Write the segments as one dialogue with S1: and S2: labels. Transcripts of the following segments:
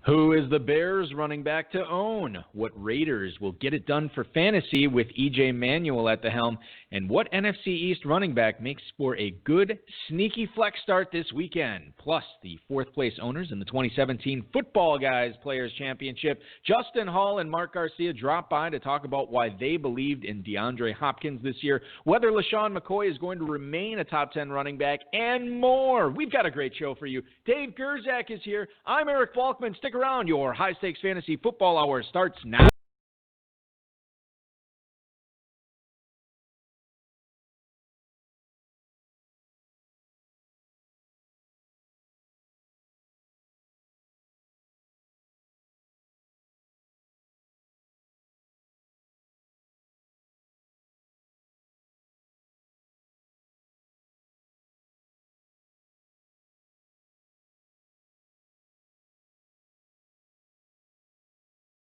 S1: Who is the Bears running back to own? What Raiders will get it done for fantasy with E.J. Manuel at the helm? And what NFC East running back makes for a good, sneaky flex start this weekend? Plus, the fourth-place owners in the 2017 Football Guys Players Championship, Justin Hall and Mark Garcia, drop by to talk about why they believed in DeAndre Hopkins this year, whether LaShawn McCoy is going to remain a top 10 running back, and more. We've got a great show for you. Dave Gerczak is here. I'm Eric Balkman. Stick around. Your high-stakes fantasy football hour starts now.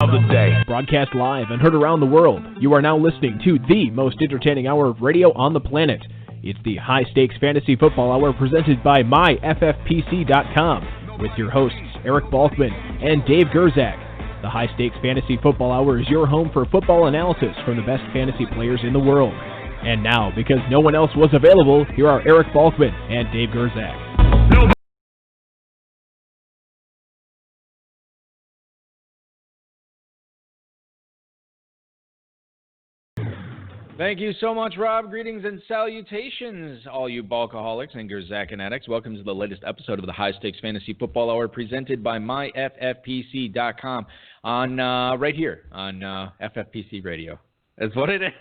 S2: The day. Broadcast live and heard around the world. You are now listening to the most entertaining hour of radio on the planet. It's the High Stakes Fantasy Football Hour presented by MyFFPC.com with your hosts Eric Balkman and Dave Gerczak. The High Stakes Fantasy Football Hour is your home for football analysis from the best fantasy players in the world. And now, because no one else was available, here are Eric Balkman and Dave Gerczak.
S1: Thank you so much, Rob. Greetings and salutations, all you Balkaholics and Gerzakinetics. Welcome to the latest episode of the High Stakes Fantasy Football Hour presented by MyFFPC.com on right here on FFPC Radio. That's what it is.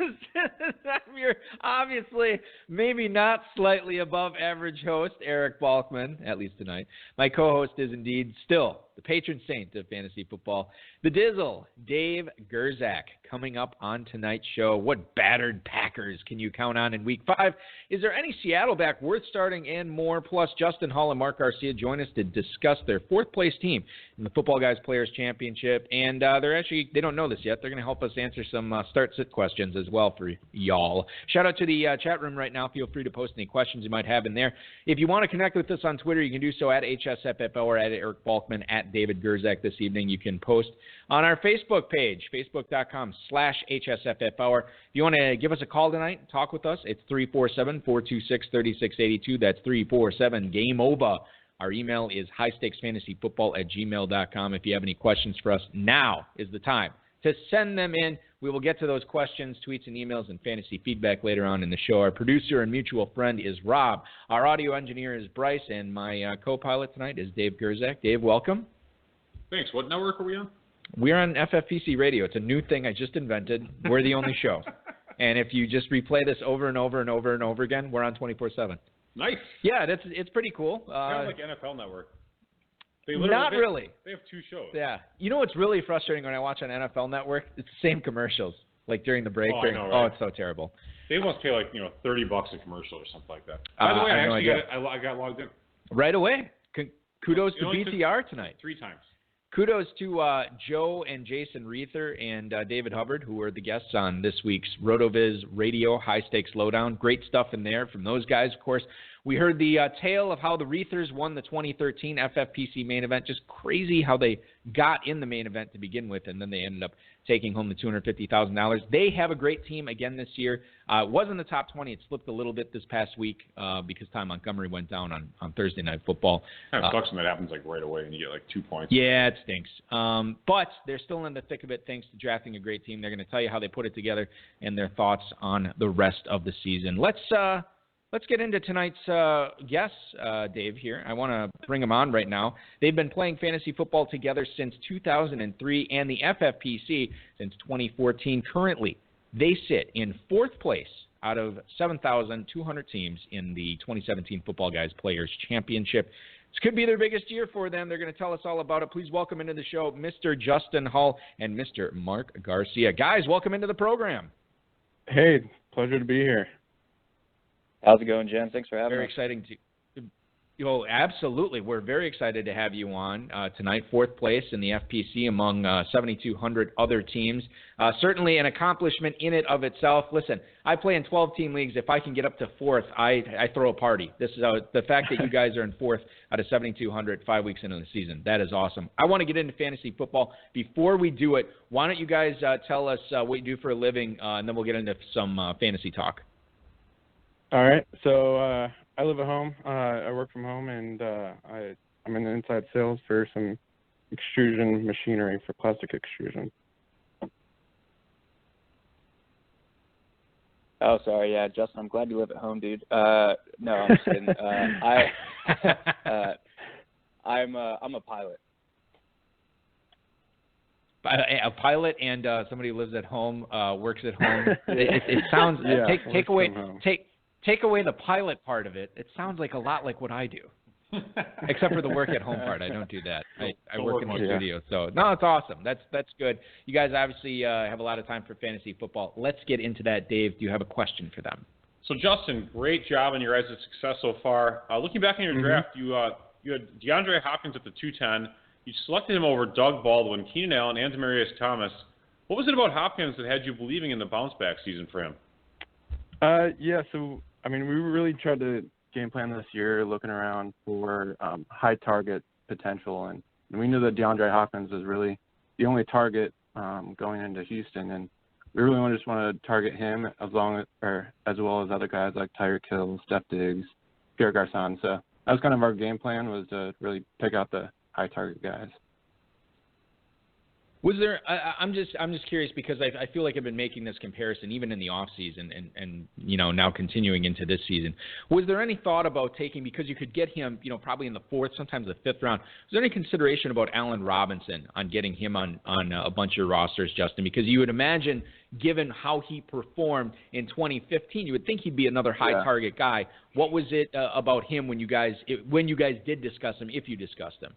S1: You're obviously maybe not slightly above average host, Eric Balkman, at least tonight. My co-host is indeed still the patron saint of fantasy football, the Dizzle, Dave Gerczak, coming up on tonight's show. What battered Packers can you count on in Week 5? Is there any Seattle back worth starting and more? Plus, Justin Hall and Mark Garcia join us to discuss their fourth-place team in the Football Guys Players Championship. And they don't know this yet. They're going to help us answer some start-sit questions as well for y'all. Shout out to the chat room right now. Feel free to post any questions you might have in there. If you want to connect with us on Twitter, you can do so at HSFFO or at Eric Balkman, at David Gerczak this evening. You can post on our Facebook page, facebook.com/HSFFhour. If you want to give us a call tonight and talk with us, it's 347-426-3682. That's 347-GAME-OVA. Our email is highstakesfantasyfootball@gmail.com. If you have any questions for us, now is the time to send them in. We will get to those questions, tweets, and emails and fantasy feedback later on in the show. Our producer and mutual friend is Rob. Our audio engineer is Bryce, and my co-pilot tonight is Dave Gerczak. Dave, welcome.
S3: Thanks. What network are we on?
S1: We're on FFPC Radio. It's a new thing I just invented. We're the only show. And if you just replay this over and over and over and over again, we're on 24/7.
S3: Nice.
S1: Yeah, it's pretty cool.
S3: Kind of like NFL Network.
S1: Not really.
S3: They have two shows.
S1: Yeah. You know what's really frustrating when I watch on NFL Network? It's the same commercials, like during the break.
S3: I know, right?
S1: Oh, it's so terrible.
S3: They must pay like $30 a commercial or something like that. By the way, I got logged in.
S1: Right away. Kudos to BTR tonight.
S3: 3 times.
S1: Kudos to Joe and Jason Reether and David Hubbard, who were the guests on this week's RotoViz Radio High Stakes Lowdown. Great stuff in there from those guys, of course. We heard the tale of how the Reethers won the 2013 FFPC main event. Just crazy how they got in the main event to begin with, and then they ended up taking home the $250,000. They have a great team again this year. It was in the top 20. It slipped a little bit this past week because Ty Montgomery went down on Thursday Night Football.
S3: Kind of sucks when that happens like right away and you get like 2 points.
S1: Yeah, it stinks. But they're still in the thick of it thanks to drafting a great team. They're going to tell you how they put it together and their thoughts on the rest of the season. Let's get into tonight's guests, Dave, here. I want to bring them on right now. They've been playing fantasy football together since 2003 and the FFPC since 2014. Currently, they sit in 4th place out of 7,200 teams in the 2017 Football Guys Players Championship. This could be their biggest year for them. They're going to tell us all about it. Please welcome into the show Mr. Justin Hall and Mr. Mark Garcia. Guys, welcome into the program.
S4: Hey, pleasure to be here.
S5: How's it going, Jen? Thanks for having
S1: Very
S5: us.
S1: exciting to Oh, absolutely. We're very excited to have you on tonight. 4th place in the FPC among 7,200 other teams. Certainly an accomplishment in it of itself. Listen, I play in 12-team leagues. If I can get up to 4th, I throw a party. This is the fact that you guys are in 4th out of 7,200 5 weeks into the season. That is awesome. I want to get into fantasy football. Before we do it, why don't you guys tell us what you do for a living, and then we'll get into some fantasy talk.
S4: All right. So I live at home. I work from home, and I'm in the inside sales for some extrusion machinery for plastic extrusion.
S5: Oh, sorry. Yeah, Justin, I'm glad you live at home, dude. No, I'm just kidding. I'm a pilot.
S1: A pilot and somebody who lives at home, works at home. It sounds take away the pilot part of it. It sounds like a lot like what I do, except for the work at home part. I don't do that. I work in the studio. So no, it's awesome. That's good. You guys obviously have a lot of time for fantasy football. Let's get into that. Dave, do you have a question for them?
S3: So Justin, great job on your guys' success so far. Looking back on your draft, you had DeAndre Hopkins at the 210. You selected him over Doug Baldwin, Keenan Allen, and Demaryius Thomas. What was it about Hopkins that had you believing in the bounce-back season for him?
S4: Yeah, so, I mean, we really tried to game plan this year looking around for high target potential, and we knew that DeAndre Hopkins was really the only target going into Houston, and we really just want to target him as well as other guys like Tyreek Hill, Steph Diggs, Pierre Garçon. So that was kind of our game plan, was to really pick out the high target guys.
S1: Was there? I'm just curious because I feel like I've been making this comparison even in the off season and now continuing into this season. Was there any thought about taking, because you could get him probably in the 4th, sometimes the 5th round? Was there any consideration about Allen Robinson on getting him on a bunch of your rosters, Justin? Because you would imagine, given how he performed in 2015, you would think he'd be another high target guy. What was it about him when you guys did discuss him, if you discussed him?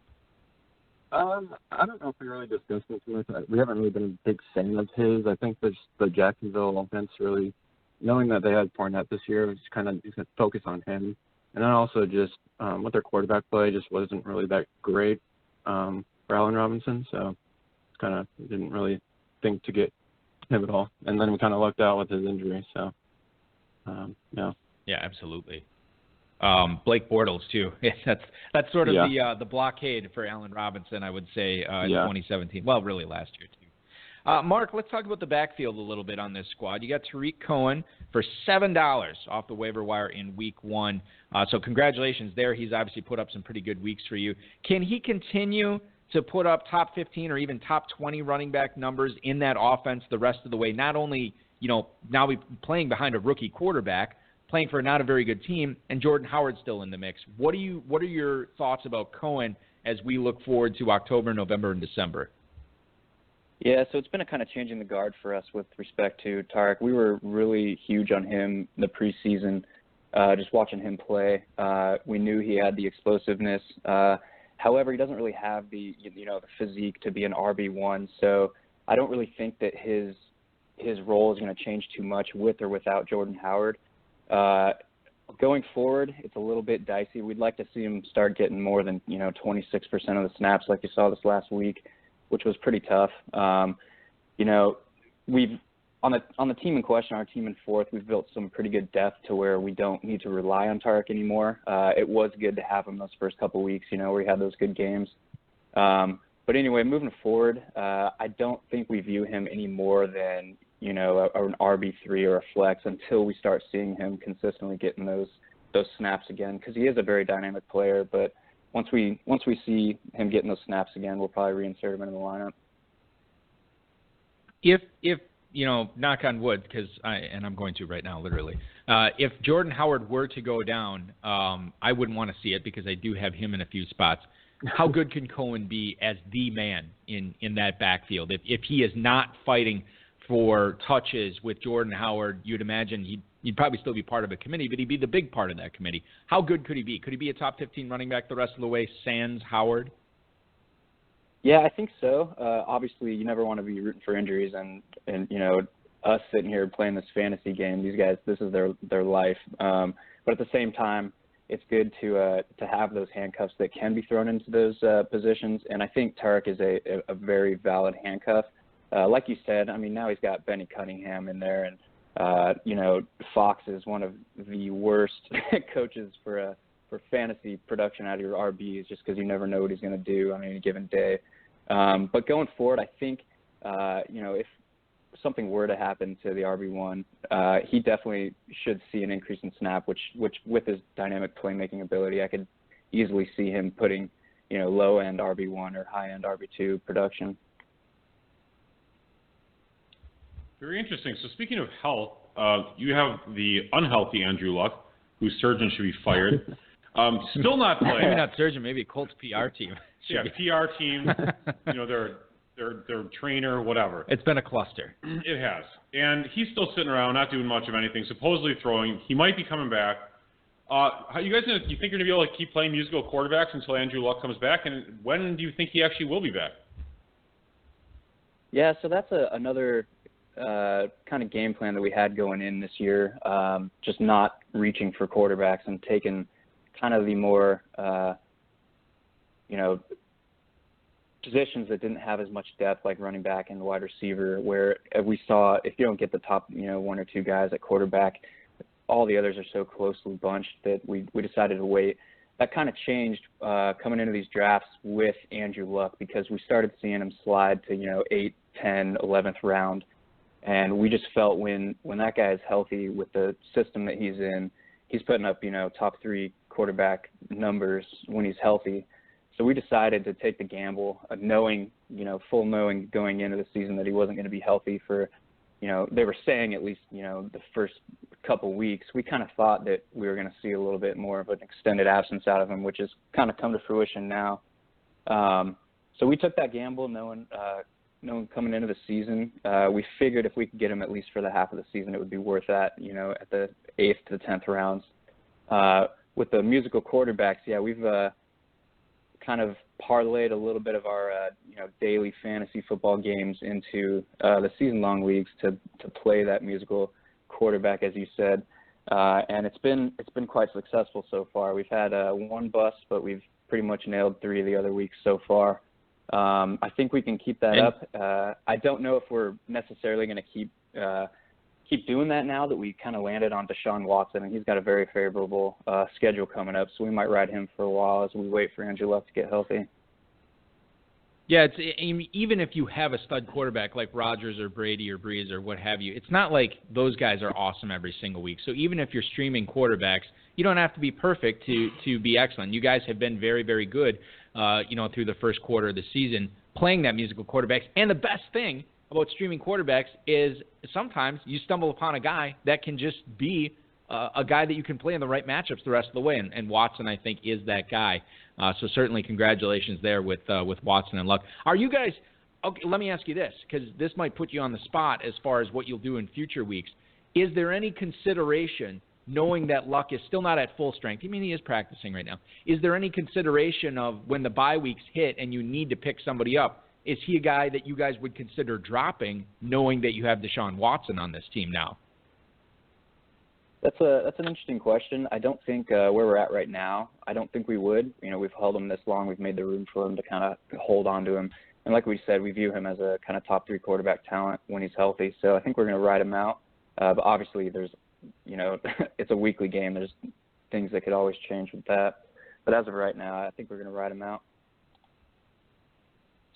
S4: I don't know if we really discussed it too much. We haven't really been a big fan of his. I think the Jacksonville offense really, knowing that they had Fournette this year, was kind of focused on him. And then also just with their quarterback play just wasn't really that great for Allen Robinson. So kind of didn't really think to get him at all. And then we kind of lucked out with his injury. So, yeah.
S1: Yeah, absolutely. Blake Bortles too. That's sort of the blockade for Allen Robinson, I would say, in 2017. Well, really last year too. Mark, let's talk about the backfield a little bit on this squad. You got Tariq Cohen for $7 off the waiver wire in week 1. So congratulations there. He's obviously put up some pretty good weeks for you. Can he continue to put up top 15 or even top 20 running back numbers in that offense the rest of the way? Not only, now we playing behind a rookie quarterback, playing for not a very good team, and Jordan Howard's still in the mix. What are your thoughts about Cohen as we look forward to October, November, and December?
S5: Yeah, so it's been a kind of changing the guard for us with respect to Tarek. We were really huge on him in the preseason, just watching him play. We knew he had the explosiveness. However, he doesn't really have the the physique to be an RB1. So I don't really think that his role is going to change too much with or without Jordan Howard. Going forward, it's a little bit dicey. We'd like to see him start getting more than 26% of the snaps like you saw this last week, which was pretty tough. We've on the team in question, our team in 4th, we've built some pretty good depth to where we don't need to rely on Tarek anymore. It was good to have him those first couple weeks, where he had those good games. But anyway, moving forward, I don't think we view him any more than an RB3 or a flex until we start seeing him consistently getting those snaps again, because he is a very dynamic player. But once we see him getting those snaps again, we'll probably reinsert him into the lineup.
S1: If knock on wood, because I'm going to right now, literally. If Jordan Howard were to go down, I wouldn't want to see it because I do have him in a few spots. How good can Cohen be as the man in that backfield? If he is not fighting for touches with Jordan Howard, you'd imagine he'd probably still be part of a committee, but he'd be the big part of that committee. How good could he be? Could he be a top 15 running back the rest of the way, sans Howard?
S5: Yeah, I think so. Obviously, you never want to be rooting for injuries, and us sitting here playing this fantasy game, these guys, this is their life. But at the same time, it's good to have those handcuffs that can be thrown into those positions. And I think Tarek is a very valid handcuff. Like you said, I mean, now he's got Benny Cunningham in there, and Fox is one of the worst coaches for fantasy production out of your RBs, just because you never know what he's going to do on any given day. But going forward, I think if something were to happen to the RB1, he definitely should see an increase in snap, which with his dynamic playmaking ability, I could easily see him putting, low-end RB1 or high-end RB2 production.
S3: Very interesting. So speaking of health, you have the unhealthy Andrew Luck, whose surgeon should be fired. Still not playing.
S1: Maybe not surgeon, maybe a Colts PR team.
S3: Yeah, PR team, their trainer, whatever.
S1: It's been a cluster.
S3: It has. And he's still sitting around, not doing much of anything, supposedly throwing. He might be coming back. How you think you're going to be able to keep playing musical quarterbacks until Andrew Luck comes back? And when do you think he actually will be back?
S5: Yeah, so that's another kind of game plan that we had going in this year, just not reaching for quarterbacks and taking kind of the more, positions that didn't have as much depth, like running back and wide receiver, where we saw if you don't get the top, one or two guys at quarterback, all the others are so closely bunched that we decided to wait. That kind of changed coming into these drafts with Andrew Luck, because we started seeing him slide to, 8th, 10th, 11th round. And we just felt when that guy is healthy with the system that he's in, he's putting up, top 3 quarterback numbers when he's healthy. So we decided to take the gamble of knowing, full knowing going into the season that he wasn't going to be healthy for, they were saying at least, the first couple weeks. We kind of thought that we were going to see a little bit more of an extended absence out of him, which has kind of come to fruition now. So we took that gamble knowing coming into the season. We figured if we could get him at least for the half of the season, it would be worth that, at the 8th to 10th rounds. With the musical quarterbacks, yeah, we've kind of parlayed a little bit of our daily fantasy football games into the season-long leagues to play that musical quarterback, as you said, and it's been quite successful so far. We've had one bust, but we've pretty much nailed 3 of the other weeks so far. I think we can keep that up. I don't know if we're necessarily going to keep doing that now that we kind of landed on Deshaun Watson, and he's got a very favorable schedule coming up, so we might ride him for a while as we wait for Andrew Luck to get healthy.
S1: Yeah, even if you have a stud quarterback like Rodgers or Brady or Breeze or what have you, it's not like those guys are awesome every single week. So even if you're streaming quarterbacks, you don't have to be perfect to be excellent. You guys have been very, very good, through the first quarter of the season playing that musical quarterbacks. And the best thing about streaming quarterbacks is sometimes you stumble upon a guy that can just be a guy that you can play in the right matchups the rest of the way, and Watson, I think, is that guy. So certainly congratulations there with Watson and Luck. Are you guys – okay, let me ask you this, because this might put you on the spot as far as what you'll do in future weeks. Is there any consideration, knowing that Luck is still not at full strength – I mean, he is practicing right now. Is there any consideration of when the bye weeks hit and you need to pick somebody up, is he a guy that you guys would consider dropping, knowing that you have Deshaun Watson on this team now?
S5: That's an interesting question. I don't think where we're at right now, I don't think we would. We've held him this long. We've made the room for him to kind of hold on to him. And like we said, we view him as a kind of top 3 quarterback talent when he's healthy. So I think we're going to ride him out. But obviously there's, it's a weekly game. There's things that could always change with that. But as of right now, I think we're going to ride him out.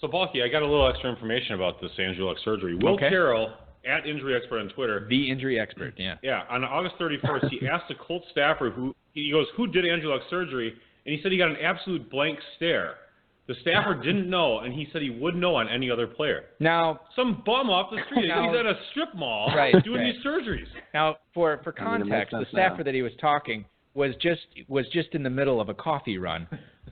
S3: So, Balky, I got a little extra information about this Andrew Luck surgery. Will Carroll, at Injury Expert on Twitter.
S1: The Injury Expert, yeah.
S3: Yeah, on August 31st, he asked a Colts staffer who did Andrew Luck's surgery, and he said he got an absolute blank stare. The staffer didn't know, and he said he wouldn't know on any other player. Now, some bum off the street. He's at a strip mall doing these surgeries.
S1: Now, for context, the staffer that he was talking was just in the middle of a coffee run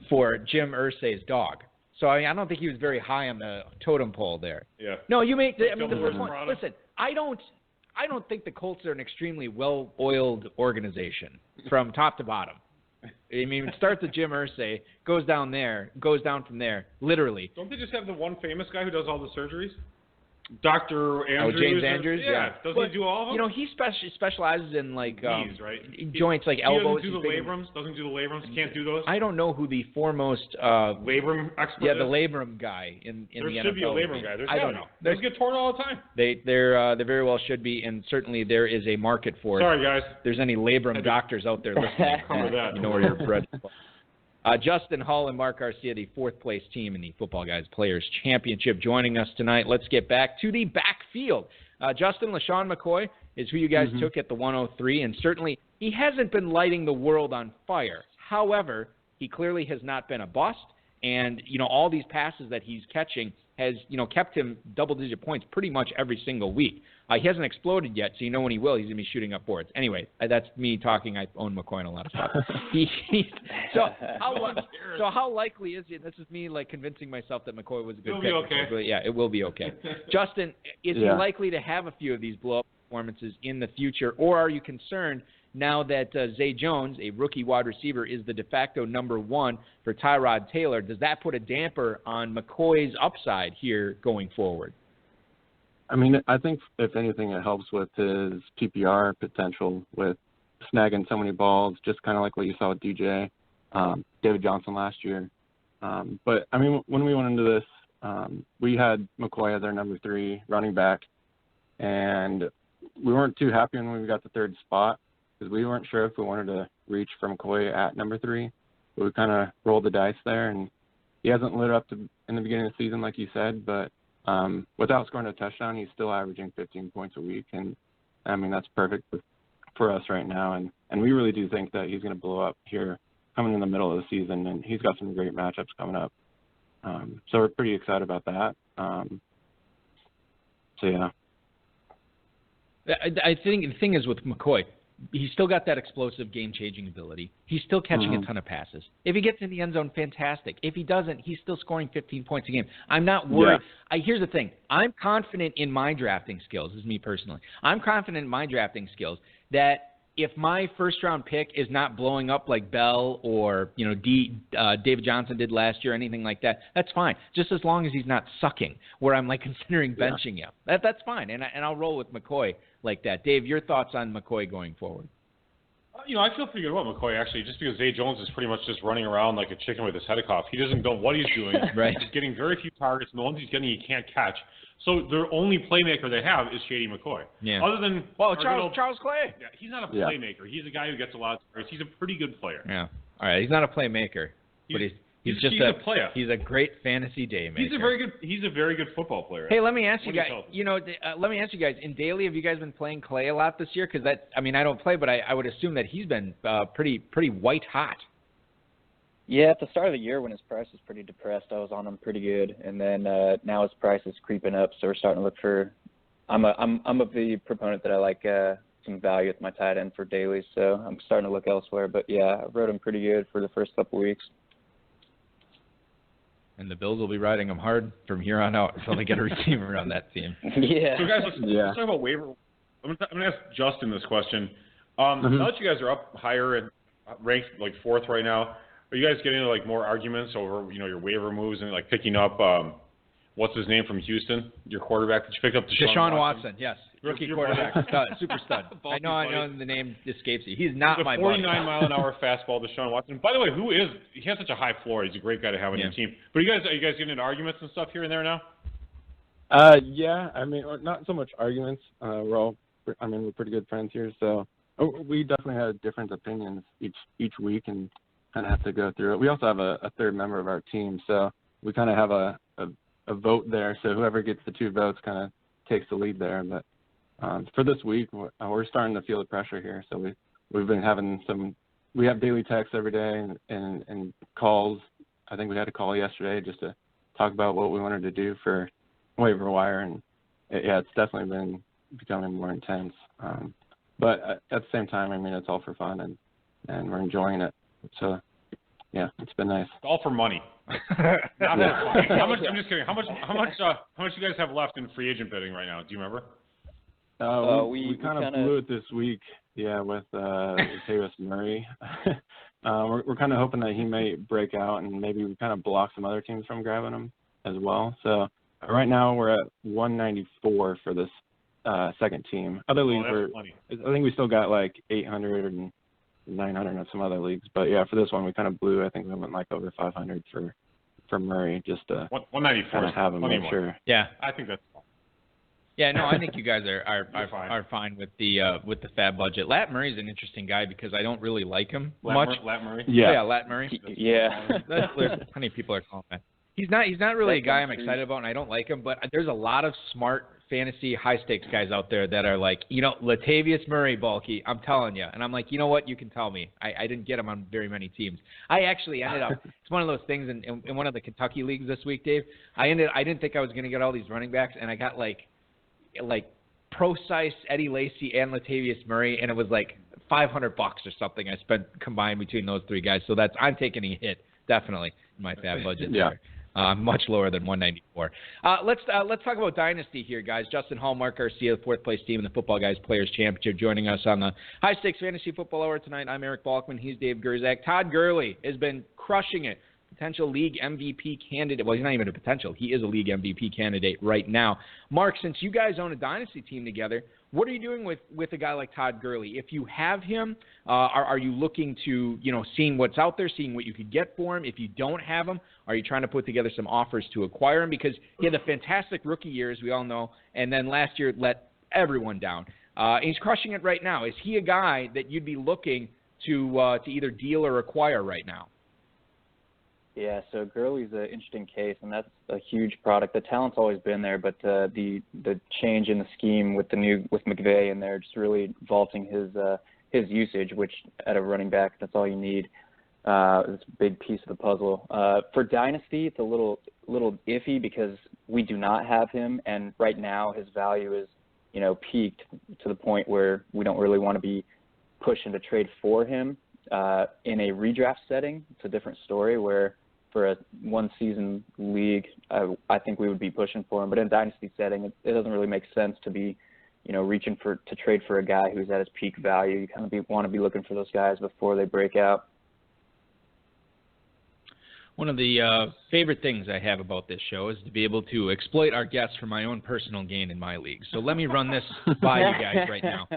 S1: for Jim Irsay's dog. So I don't think he was very high on the totem pole there.
S3: Yeah.
S1: No, the first one. Listen, I don't think the Colts are an extremely well-oiled organization from top to bottom. I mean, it starts with Jim Irsay, goes down from there, literally.
S3: Don't they just have the one famous guy who does all the surgeries? Dr. Andrews.
S1: James Andrews.
S3: Yeah. Doesn't he do all of them?
S1: You know, he specializes in like
S3: knees, right?
S1: joints, like elbows.
S3: He doesn't do the labrums. Doesn't do the labrums. Can't do those.
S1: I don't know who the foremost
S3: labrum expert.
S1: Yeah,
S3: is?
S1: the labrum guy in
S3: there
S1: the NFL.
S3: There should be a labrum guy.
S1: I don't know.
S3: Those get torn all the time.
S1: They very well should be, and certainly there is a market for it.
S3: Sorry, guys.
S1: If there's any labrum doctors out there listening, you know where your bread is. Justin Hull and Mark Garcia, the fourth-place team in the Football Guys Players Championship, joining us tonight. Let's get back to the backfield. Justin, LaShawn McCoy is who you guys took at the 103, and certainly he hasn't been lighting the world on fire. However, he clearly has not been a bust, and, you know, all these passes that he's catching has, you know, kept him double-digit points pretty much every single week. He hasn't exploded yet, so you know when he will, he's going to be shooting up boards. Anyway, that's me talking. I own McCoy and a lot of stuff. So how likely is it? This is me like convincing myself that McCoy was a good pick.
S3: It'll be okay.
S1: Yeah, it will be okay. Justin, is he likely to have a few of these blow-up performances in the future, or are you concerned now that Zay Jones, a rookie wide receiver, is the de facto number one for Tyrod Taylor? Does that put a damper on McCoy's upside here going forward?
S4: I mean, I think if anything, it helps with his PPR potential with snagging so many balls, just kind of like what you saw with DJ, David Johnson last year. But, I mean, when we went into this, we had McCoy as our number 3 running back, and we weren't too happy when we got the third spot because we weren't sure if we wanted to reach for McCoy at number 3. But we kind of rolled the dice there, and he hasn't lit up in the beginning of the season, like you said, but without scoring a touchdown, he's still averaging 15 points a week, and I mean that's perfect for us right now. And we really do think that he's going to blow up here coming in the middle of the season, and he's got some great matchups coming up. So we're pretty excited about that. So yeah.
S1: I think the thing is with McCoy, he's still got that explosive, game-changing ability. He's still catching a ton of passes. If he gets in the end zone, fantastic. If he doesn't, he's still scoring 15 points a game. I'm not worried. Yeah. Here's the thing. I'm confident in my drafting skills, this is me personally. I'm confident in my drafting skills that if my first-round pick is not blowing up like Bell or, you know, David Johnson did last year or anything like that, that's fine. Just as long as he's not sucking where I'm, like, considering benching him. That's fine, and I'll roll with McCoy like that. Dave, your thoughts on McCoy going forward?
S3: You know, I feel pretty good about McCoy, actually, just because Zay Jones is pretty much just running around like a chicken with his head cut off. He doesn't know what he's doing.
S1: Right.
S3: He's getting very few targets, and the ones he's getting he can't catch. So their only playmaker they have is Shady McCoy.
S1: Yeah.
S3: Other than
S1: Charles Clay.
S3: Yeah, he's not a playmaker. He's a guy who gets a lot of targets. He's a pretty good player.
S1: Yeah. All right. He's not a playmaker, but he's just a player. He's a great fantasy day maker.
S3: He's a very good football player.
S1: Hey, let me ask you guys. Let me ask you guys. In daily, have you guys been playing Clay a lot this year? Because I don't play, but I would assume that he's been pretty white hot.
S5: Yeah, at the start of the year when his price was pretty depressed, I was on him pretty good, and then now his price is creeping up, so we're starting to look for. I'm of the proponent that I like some value at my tight end for dailies, so I'm starting to look elsewhere. But yeah, I rode him pretty good for the first couple weeks.
S1: And the Bills will be riding him hard from here on out until they get a receiver on that team.
S5: Yeah.
S3: So guys, let's talk about waiver. I'm gonna ask Justin this question. Now that you guys are up higher and ranked like 4th right now. Are you guys getting into like more arguments over, you know, your waiver moves and like picking up what's his name from Houston, your quarterback that you picked up,
S1: Deshaun Watson? Yes, rookie quarterback, super stud. I know the name escapes you. He's not my
S3: 49-mile-an-hour fastball, Deshaun Watson. By the way, he has such a high floor. He's a great guy to have on your team. But are you guys getting into arguments and stuff here and there now?
S4: Yeah, I mean, not so much arguments. We're pretty good friends here, so we definitely have different opinions each week and kind of have to go through it. We also have a third member of our team, so we kind of have a vote there. So whoever gets the 2 votes kind of takes the lead there. But for this week, we're starting to feel the pressure here. So we've been having we have daily texts every day and calls. I think we had a call yesterday just to talk about what we wanted to do for waiver wire, and it's definitely been becoming more intense. But at the same time, I mean, it's all for fun and we're enjoying it. So, yeah, it's been nice.
S3: It's all for money. Not for fun. I'm just kidding. How much you guys have left in free agent bidding right now? Do you remember?
S4: We kind of blew it this week. Yeah, with Latavius Murray. We're kind of hoping that he may break out, and maybe we kind of block some other teams from grabbing him as well. So Right now we're at 194 for this second team. Other leagues, I think we still got like 800 and 900 in some other leagues. But yeah, for this one we kind of blew. I think we went like over 500 for Murray just to
S3: 194
S4: kind of have him make sure.
S1: Yeah,
S3: I think that's.
S1: Yeah, no, I think you guys are fine with the fab budget. Lat Murray's an interesting guy because I don't really like him much.
S3: Lat Murray?
S1: Yeah, Lat Murray.
S5: Yeah.
S1: There's plenty of people are calling that. He's not really a guy I'm excited about, and I don't like him. But there's a lot of smart fantasy high stakes guys out there that are like, Latavius Murray, bulky. I'm telling you, and I'm like, you know what? You can tell me. I didn't get him on very many teams. I actually ended up. It's one of those things in one of the Kentucky leagues this week, Dave. I didn't think I was going to get all these running backs, and I got like Procise, Eddie Lacy, and Latavius Murray, and it was like $500 or something I spent combined between those three guys. So I'm taking a hit definitely in my fab budget there. Much lower than 194. Let's talk about Dynasty here, guys. Justin Hall, Mark Garcia, the fourth place team in the Football Guys Players Championship, joining us on the High Stakes Fantasy Football Hour tonight. I'm Eric Balkman. He's Dave Gerzak. Todd Gurley has been crushing it. Potential league MVP candidate. Well, he's not even a potential. He is a league MVP candidate right now. Mark, since you guys own a Dynasty team together, what are you doing with a guy like Todd Gurley? If you have him, are you looking to, seeing what's out there, seeing what you could get for him? If you don't have him, are you trying to put together some offers to acquire him? Because he had a fantastic rookie year, as we all know, and then last year let everyone down. He's crushing it right now. Is he a guy that you'd be looking to either deal or acquire right now?
S5: Yeah, so Gurley's an interesting case, and that's a huge product. The talent's always been there, but the change in the scheme with McVay in there just really vaulting his usage, which at a running back, that's all you need. It's a big piece of the puzzle. For Dynasty, it's a little iffy because we do not have him, and right now his value is peaked to the point where we don't really want to be pushing to trade for him. In a redraft setting, it's a different story where for a one-season league, I think we would be pushing for him. But in a dynasty setting, it doesn't really make sense to be, reaching to trade for a guy who's at his peak value. You kind of want to be looking for those guys before they break out.
S1: One of the favorite things I have about this show is to be able to exploit our guests for my own personal gain in my league. So let me run this by you guys right now.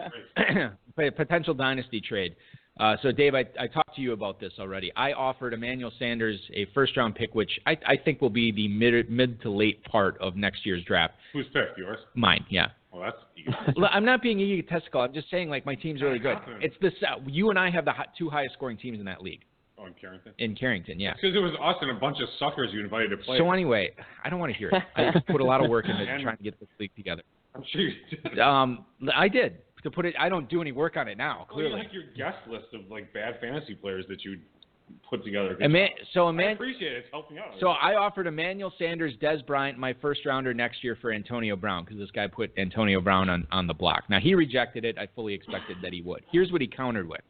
S1: Potential dynasty trade. So, Dave, I talked to you about this already. I offered Emmanuel Sanders a first-round pick, which I think will be the mid to late part of next year's draft.
S3: Whose pick? Yours?
S1: Mine, yeah.
S3: Well, that's
S1: I'm not being egotistical. I'm just saying, my team's really good. It's this. You and I have the two highest-scoring teams in that league.
S3: Oh, in Carrington?
S1: In Carrington, yeah.
S3: Because it was us and a bunch of suckers you invited to play.
S1: So, anyway, I don't want to hear it. I just put a lot of work into trying to get this league together.
S3: I'm sure you did.
S1: I did. To put it, I don't do any work on it now. Clearly,
S3: like your guest list of bad fantasy players that you put together. I
S1: appreciate
S3: it. It's helping out.
S1: So I offered Emmanuel Sanders, Dez Bryant, my first rounder next year for Antonio Brown because this guy put Antonio Brown on the block. Now he rejected it. I fully expected that he would. Here's what he countered with.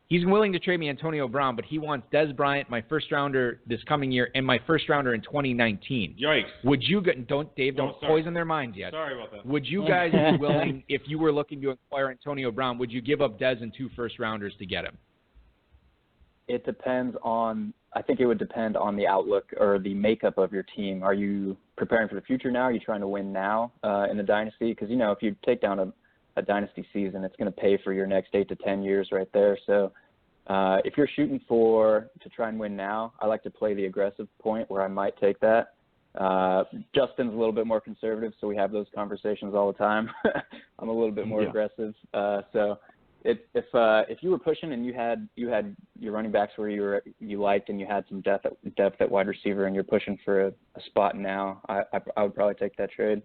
S1: He's willing to trade me Antonio Brown, but he wants Dez Bryant, my first rounder this coming year, and my first rounder in 2019.
S3: Yikes!
S1: Would you don't poison their minds yet?
S3: Sorry about that.
S1: Would you guys be willing, if you were looking to acquire Antonio Brown, would you give up Dez and 2 first rounders to get him?
S5: It depends on. I think it would depend on the outlook or the makeup of your team. Are you preparing for the future now? Are you trying to win now in the dynasty? Because if you take down a dynasty season, it's going to pay for your next 8 to 10 years right there. So if you're shooting to try and win now, I like to play the aggressive point where I might take that. Justin's a little bit more conservative, so we have those conversations all the time. I'm a little bit more aggressive. So if you were pushing and you had your running backs where you liked and you had some depth at wide receiver and you're pushing for a spot now, I would probably take that trade.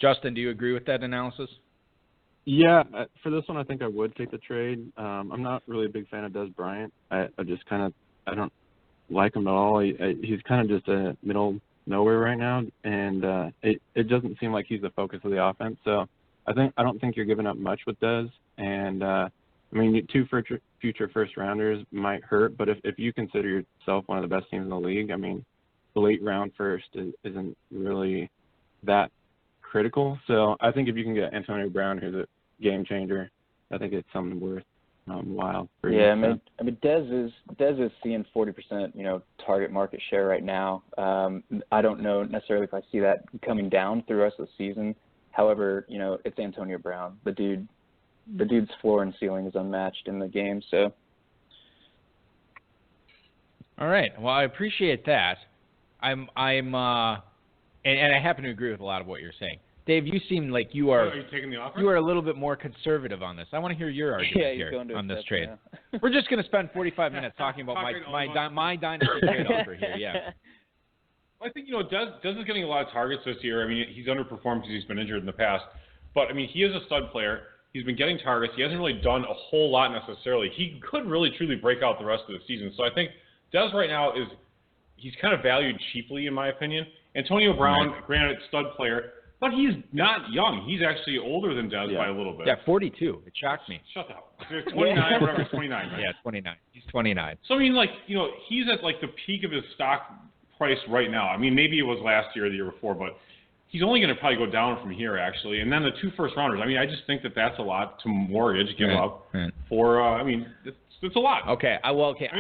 S1: Justin, do you agree with that analysis?
S4: Yeah, for this one, I think I would take the trade. I'm not really a big fan of Dez Bryant. I don't like him at all. He's kind of just a middle nowhere right now, and it doesn't seem like he's the focus of the offense. So I don't think you're giving up much with Dez. And 2 future first rounders might hurt, but if you consider yourself one of the best teams in the league, the late round first isn't really that critical. So I think if you can get Antonio Brown, who's a game changer, I think it's something worth while.
S5: Yeah, I mean, Dez is seeing 40%, target market share right now. I don't know necessarily if I see that coming down through the rest of the season. However, it's Antonio Brown. The dude's floor and ceiling is unmatched in the game. So.
S1: All right. Well, I appreciate that. And I happen to agree with a lot of what you're saying. Dave, you seem like you are.
S3: Are you taking the offer?
S1: You are a little bit more conservative on this. I want to hear your argument here on this trade.
S5: Yeah.
S1: We're just going to spend 45 minutes talking about my dynasty trade offer here. Yeah.
S3: I think Dez is getting a lot of targets this year. I mean, he's underperformed because he's been injured in the past. But I mean, he is a stud player. He's been getting targets. He hasn't really done a whole lot necessarily. He could really truly break out the rest of the season. So I think Dez right now he's kind of valued cheaply in my opinion. Antonio Brown, granted, stud player. But he's not young. He's actually older than Dez by a little bit.
S1: Yeah, 42. It shocked me.
S3: Shut the hell up. 29, whatever, 29. Right?
S1: Yeah, 29. He's 29.
S3: So, I mean, he's at, the peak of his stock price right now. I mean, maybe it was last year or the year before, but he's only going to probably go down from here, actually. And then the 2 first-rounders. I mean, I just think that's a lot to mortgage, give up for, it's a lot.
S1: Okay. I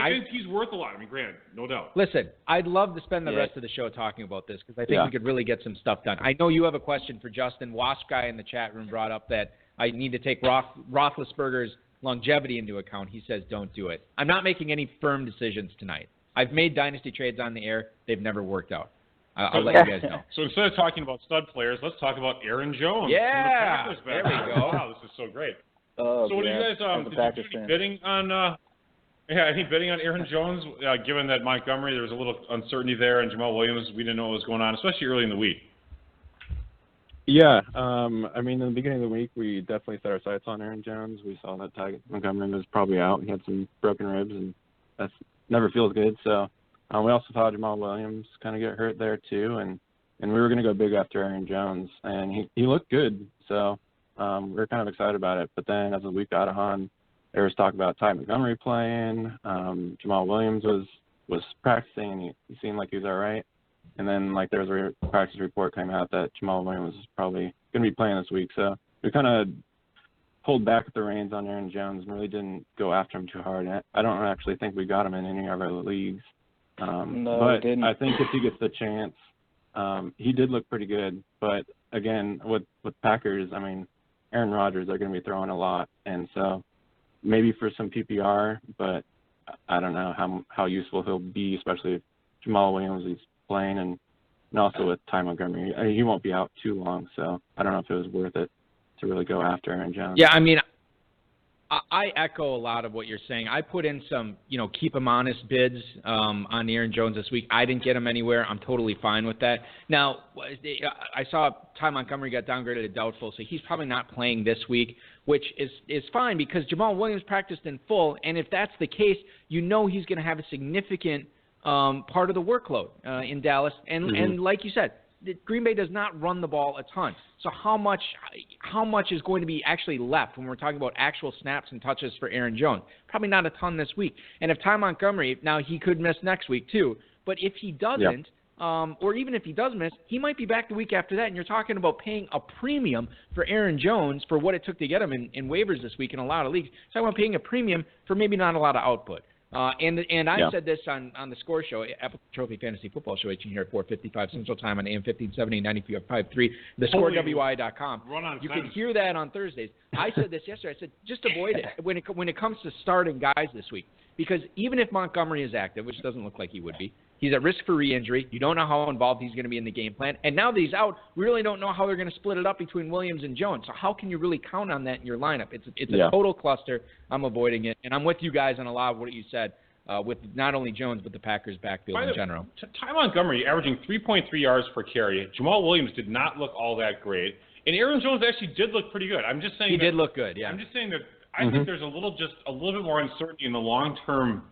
S3: think he's worth a lot. I mean, granted, no doubt.
S1: Listen, I'd love to spend the rest of the show talking about this because I think we could really get some stuff done. I know you have a question for Justin. Wasp guy in the chat room brought up that I need to take Roethlisberger's longevity into account. He says don't do it. I'm not making any firm decisions tonight. I've made dynasty trades on the air. They've never worked out. I'll let you guys know.
S3: So instead of talking about stud players, let's talk about Aaron Jones.
S1: Yeah,
S3: from the Packers
S1: there we go.
S3: Wow, this is so great.
S5: Oh,
S3: so what do you guys did you do any bidding on any bidding on Aaron Jones, given that Montgomery, there was a little uncertainty there, and Jamal Williams, we didn't know what was going on, especially early in the week?
S4: Yeah, I mean, in the beginning of the week, we definitely set our sights on Aaron Jones. We saw that Ty Montgomery was probably out. He had some broken ribs, and that never feels good. So we also saw Jamal Williams kind of get hurt there too, and we were going to go big after Aaron Jones, and he looked good. So we were kind of excited about it. But then as the week got on, there was talk about Ty Montgomery playing. Jamal Williams was practicing, and he seemed like he was all right. And then, there was a practice report came out that Jamal Williams was probably going to be playing this week. So we kind of pulled back the reins on Aaron Jones and really didn't go after him too hard. And I don't actually think we got him in any of our leagues.
S5: No,
S4: but
S5: we didn't.
S4: I think if he gets the chance, he did look pretty good. But, again, with Packers, I mean, Aaron Rodgers are going to be throwing a lot. And so maybe for some PPR, but I don't know how useful he'll be, especially if Jamal Williams is playing and also with Ty Montgomery. I mean, he won't be out too long, so I don't know if it was worth it to really go after Aaron Jones.
S1: Yeah, I mean, I echo a lot of what you're saying. I put in some, keep him honest bids on Aaron Jones this week. I didn't get him anywhere. I'm totally fine with that. Now, I saw Ty Montgomery got downgraded to doubtful, so he's probably not playing this week, which is fine because Jamal Williams practiced in full, and if that's the case, he's going to have a significant part of the workload in Dallas. And like you said, Green Bay does not run the ball a ton. So how much is going to be actually left when we're talking about actual snaps and touches for Aaron Jones? Probably not a ton this week. And if Ty Montgomery, now he could miss next week too, but if he doesn't, or even if he does miss, he might be back the week after that, and you're talking about paying a premium for Aaron Jones for what it took to get him in waivers this week in a lot of leagues. So I'm paying a premium for maybe not a lot of output. And I said this on the Score Show, Apple Trophy Fantasy Football Show, 18 here at 4:55 Central Time on AM 1570, 95.3, thescorewi.com. You can hear that on Thursdays. I said this yesterday. I said just avoid it when it comes to starting guys this week, because even if Montgomery is active, which doesn't look like he would be, he's at risk for re-injury. You don't know how involved he's going to be in the game plan. And now that he's out, we really don't know how they're going to split it up between Williams and Jones. So how can you really count on that in your lineup? It's a total cluster. I'm avoiding it. And I'm with you guys on a lot of what you said with not only Jones but the Packers' backfield in general.
S3: Ty Montgomery averaging 3.3 yards per carry. Jamal Williams did not look all that great. And Aaron Jones actually did look pretty good. I'm just saying
S1: he did look good, yeah.
S3: I'm just saying that I think there's a little bit more uncertainty in the long-term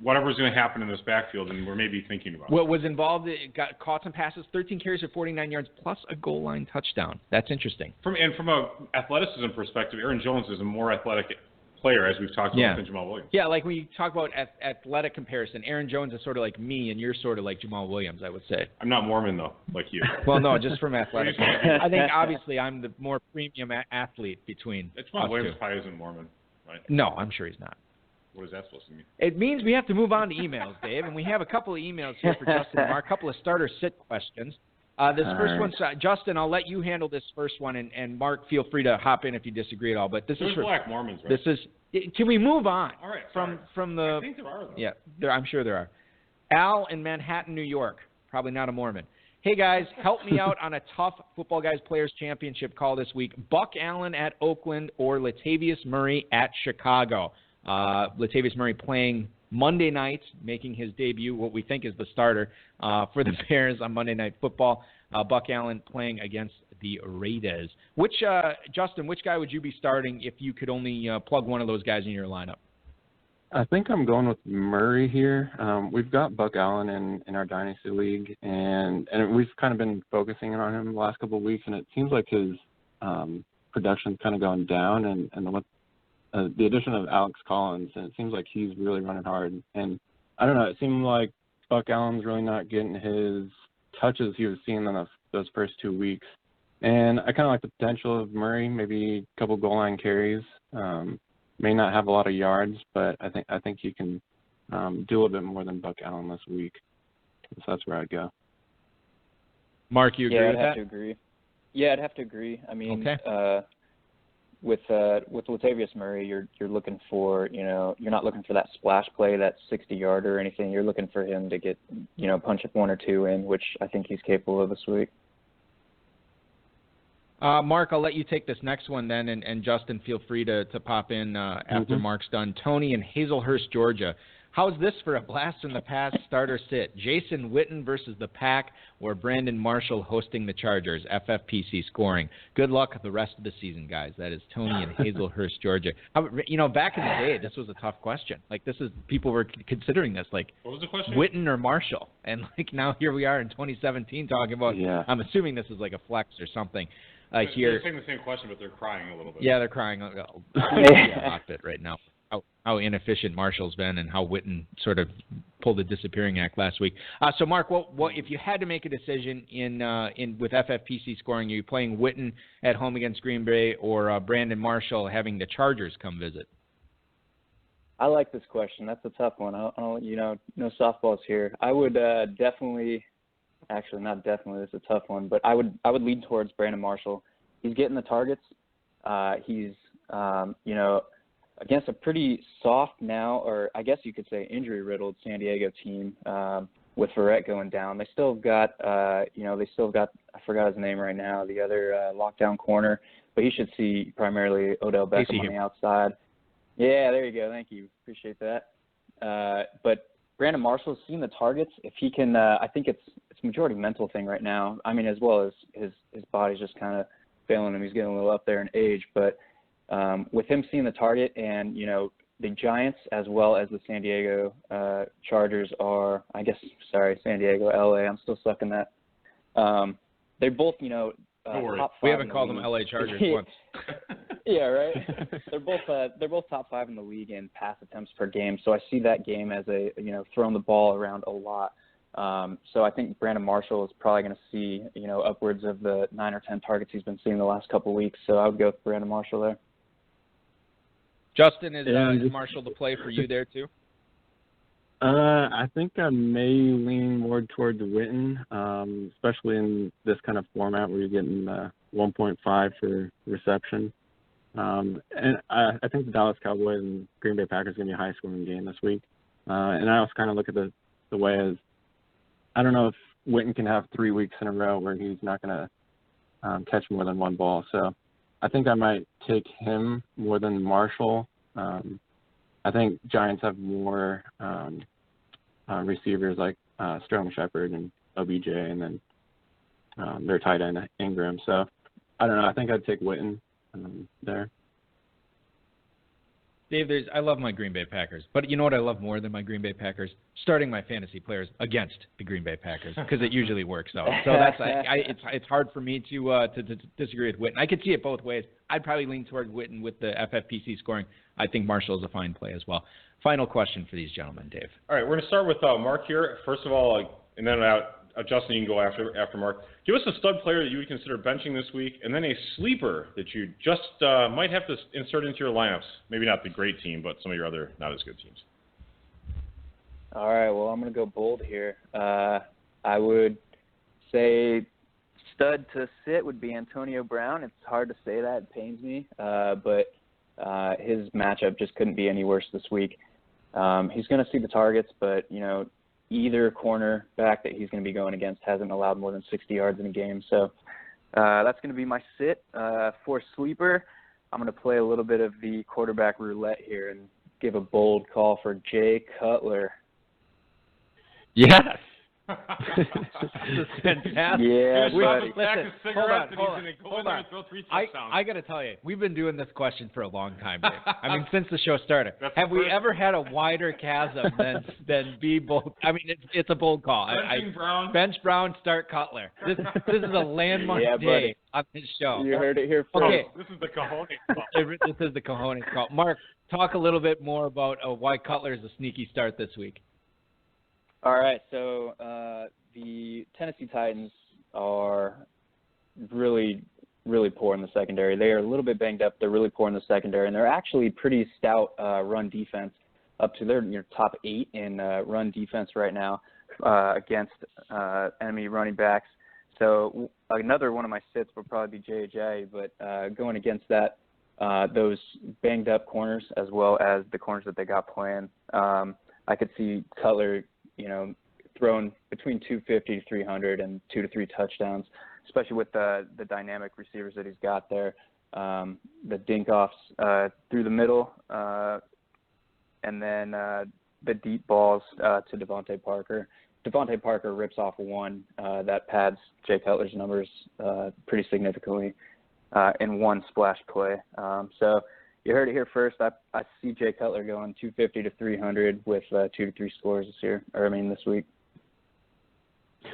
S3: whatever's going to happen in this backfield, and we're maybe thinking about.
S1: What was involved, caught some passes, 13 carries for 49 yards, plus a goal line touchdown. That's interesting.
S3: From an athleticism perspective, Aaron Jones is a more athletic player, as we've talked about, than Jamal Williams.
S1: Yeah, like when you talk about athletic comparison, Aaron Jones is sort of like me, and you're sort of like Jamal Williams, I would say.
S3: I'm not Mormon, though, like you.
S1: Well, no, just from athletic. I think, obviously, I'm the more premium athlete between
S3: Jamal
S1: us
S3: Williams
S1: two.
S3: probably isn't Mormon. right?
S1: No, I'm sure he's not.
S3: What is that supposed to mean?
S1: It means we have to move on to emails, Dave, and we have a couple of emails here for Justin and Mark, a couple of starter sit questions. This first one, Justin, I'll let you handle this first one, and Mark, feel free to hop in if you disagree at all. But
S3: There's Black Mormons, right?
S1: Can we move on?
S3: All right,
S1: from the?
S3: I think there are. Though.
S1: Yeah, I'm sure there are. Al in Manhattan, New York, probably not a Mormon. Hey guys, help me out on a tough Football Guys Players Championship call this week. Buck Allen at Oakland or Latavius Murray at Chicago. Latavius Murray playing Monday night, making his debut, what we think is the starter for the Bears on Monday Night Football. Buck Allen playing against the Raiders. Justin, which guy would you be starting if you could only plug one of those guys in your lineup?
S4: I think I'm going with Murray here. We've got Buck Allen in our Dynasty League, and we've kind of been focusing on him the last couple of weeks, and it seems like his production's kind of gone down, and the addition of Alex Collins, and it seems like he's really running hard. And I don't know, it seemed like Buck Allen's really not getting his touches he was seeing in those first 2 weeks. And I kind of like the potential of Murray, maybe a couple goal line carries. May not have a lot of yards, but I think he can do a little bit more than Buck Allen this week. So that's where I'd go.
S1: Mark, you agree with that?
S5: Yeah, I'd have to agree. Yeah, I'd have to agree. I mean, okay. With Latavius Murray, you're looking for, you're not looking for that splash play, that 60-yarder or anything. You're looking for him to get, punch up one or two in, which I think he's capable of this week.
S1: Mark, I'll let you take this next one then, and Justin, feel free to pop in after Mark's done. Tony in Hazelhurst, Georgia. How's this for a blast from the past starter sit? Jason Witten versus the Pack or Brandon Marshall hosting the Chargers? FFPC scoring. Good luck the rest of the season, guys. That is Tony in Hazelhurst, Georgia. Back in the day, this was a tough question. People were considering this. What
S3: was the question?
S1: Witten or Marshall? And now here we are in 2017 talking about. Yeah. I'm assuming this is like a flex or something. Here.
S3: They're saying the same question, but they're crying a little bit.
S1: Yeah, they're crying a lot bit right now. How inefficient Marshall's been and how Witten sort of pulled the disappearing act last week. So, Mark, what if you had to make a decision with FFPC scoring, are you playing Witten at home against Green Bay or Brandon Marshall having the Chargers come visit?
S5: I like this question. That's a tough one. No softballs here. I would definitely. Actually, not definitely. This is a tough one, but I would lean towards Brandon Marshall. He's getting the targets. He's against a pretty soft now, or I guess you could say injury-riddled San Diego team with Verrett going down. They still got I forgot his name right now, the other lockdown corner, but he should see primarily Odell Beckham on the outside. Yeah, there you go. Thank you. Appreciate that. But Brandon Marshall's seen the targets. If he can, I think it's a majority mental thing right now. I mean, as well as his body's just kind of failing him. He's getting a little up there in age, but with him seeing the target and, the Giants as well as the San Diego Chargers are, San Diego, LA. I'm still stuck in that. They're both, top 5.
S1: We haven't called them LA Chargers once.
S5: Yeah, right. They're both top 5 in the league in pass attempts per game. So I see that game as throwing the ball around a lot. So I think Brandon Marshall is probably going to see, upwards of the 9 or 10 targets he's been seeing the last couple of weeks. So I would go with Brandon Marshall there.
S1: Justin, is Marshall the play for you there too?
S4: I think I may lean more towards Witten, especially in this kind of format where you're getting 1.5 for reception. And I think the Dallas Cowboys and Green Bay Packers are going to be a high-scoring game this week. And I also kind of look at the way as I don't know if Witten can have 3 weeks in a row where he's not going to catch more than one ball. So I think I might take him more than Marshall. I think Giants have more receivers like Sterling Shepard and OBJ, and then their tight end Ingram. So I don't know. I think I'd take Witten there.
S1: Dave, I love my Green Bay Packers, but you know what I love more than my Green Bay Packers? Starting my fantasy players against the Green Bay Packers, because it usually works out. So it's hard for me to disagree with Witten. I could see it both ways. I'd probably lean toward Witten with the FFPC scoring. I think Marshall is a fine play as well. Final question for these gentlemen, Dave.
S3: All right, we're going to start with Mark here. First of all, and then Justin, you can go after Mark. Give us a stud player that you would consider benching this week, and then a sleeper that you just might have to insert into your lineups. Maybe not the great team, but some of your other not as good teams.
S5: All right, well, I'm going to go bold here. I would say stud to sit would be Antonio Brown. It's hard to say that. It pains me. But his matchup just couldn't be any worse this week. He's going to see the targets, but, either cornerback that he's going to be going against hasn't allowed more than 60 yards in a game. So that's going to be my sit. For sleeper, I'm going to play a little bit of the quarterback roulette here and give a bold call for Jay Cutler.
S1: Yes. This is fantastic.
S5: Yeah, buddy.
S1: Listen, hold on. I got to tell you, we've been doing this question for a long time, Dave. I mean, since the show started. Have we ever had a wider chasm than be bold? I mean, it's a bold call. Bench Brown, start Cutler. This is a landmark day on this show.
S5: You heard it here first.
S1: Okay.
S3: This is the cojones call.
S1: This is the cojones call. Mark, talk a little bit more about why Cutler is a sneaky start this week.
S5: All right, so the Tennessee Titans are really, really poor in the secondary. They are a little bit banged up. They're really poor in the secondary, and they're actually pretty stout run defense, up to their top 8 in run defense right now against enemy running backs. So another one of my sits will probably be J.J., but going against that, those banged up corners as well as the corners that they got playing, I could see Cutler thrown between 250 to 300 and 2 to 3 touchdowns, especially with the dynamic receivers that he's got there. The dink-offs through the middle, and then the deep balls to Devontae Parker. Devontae Parker rips off one that pads Jay Cutler's numbers pretty significantly in one splash play. So you heard it here first. I see Jay Cutler going 250 to 300 with 2 to 3 scores this week.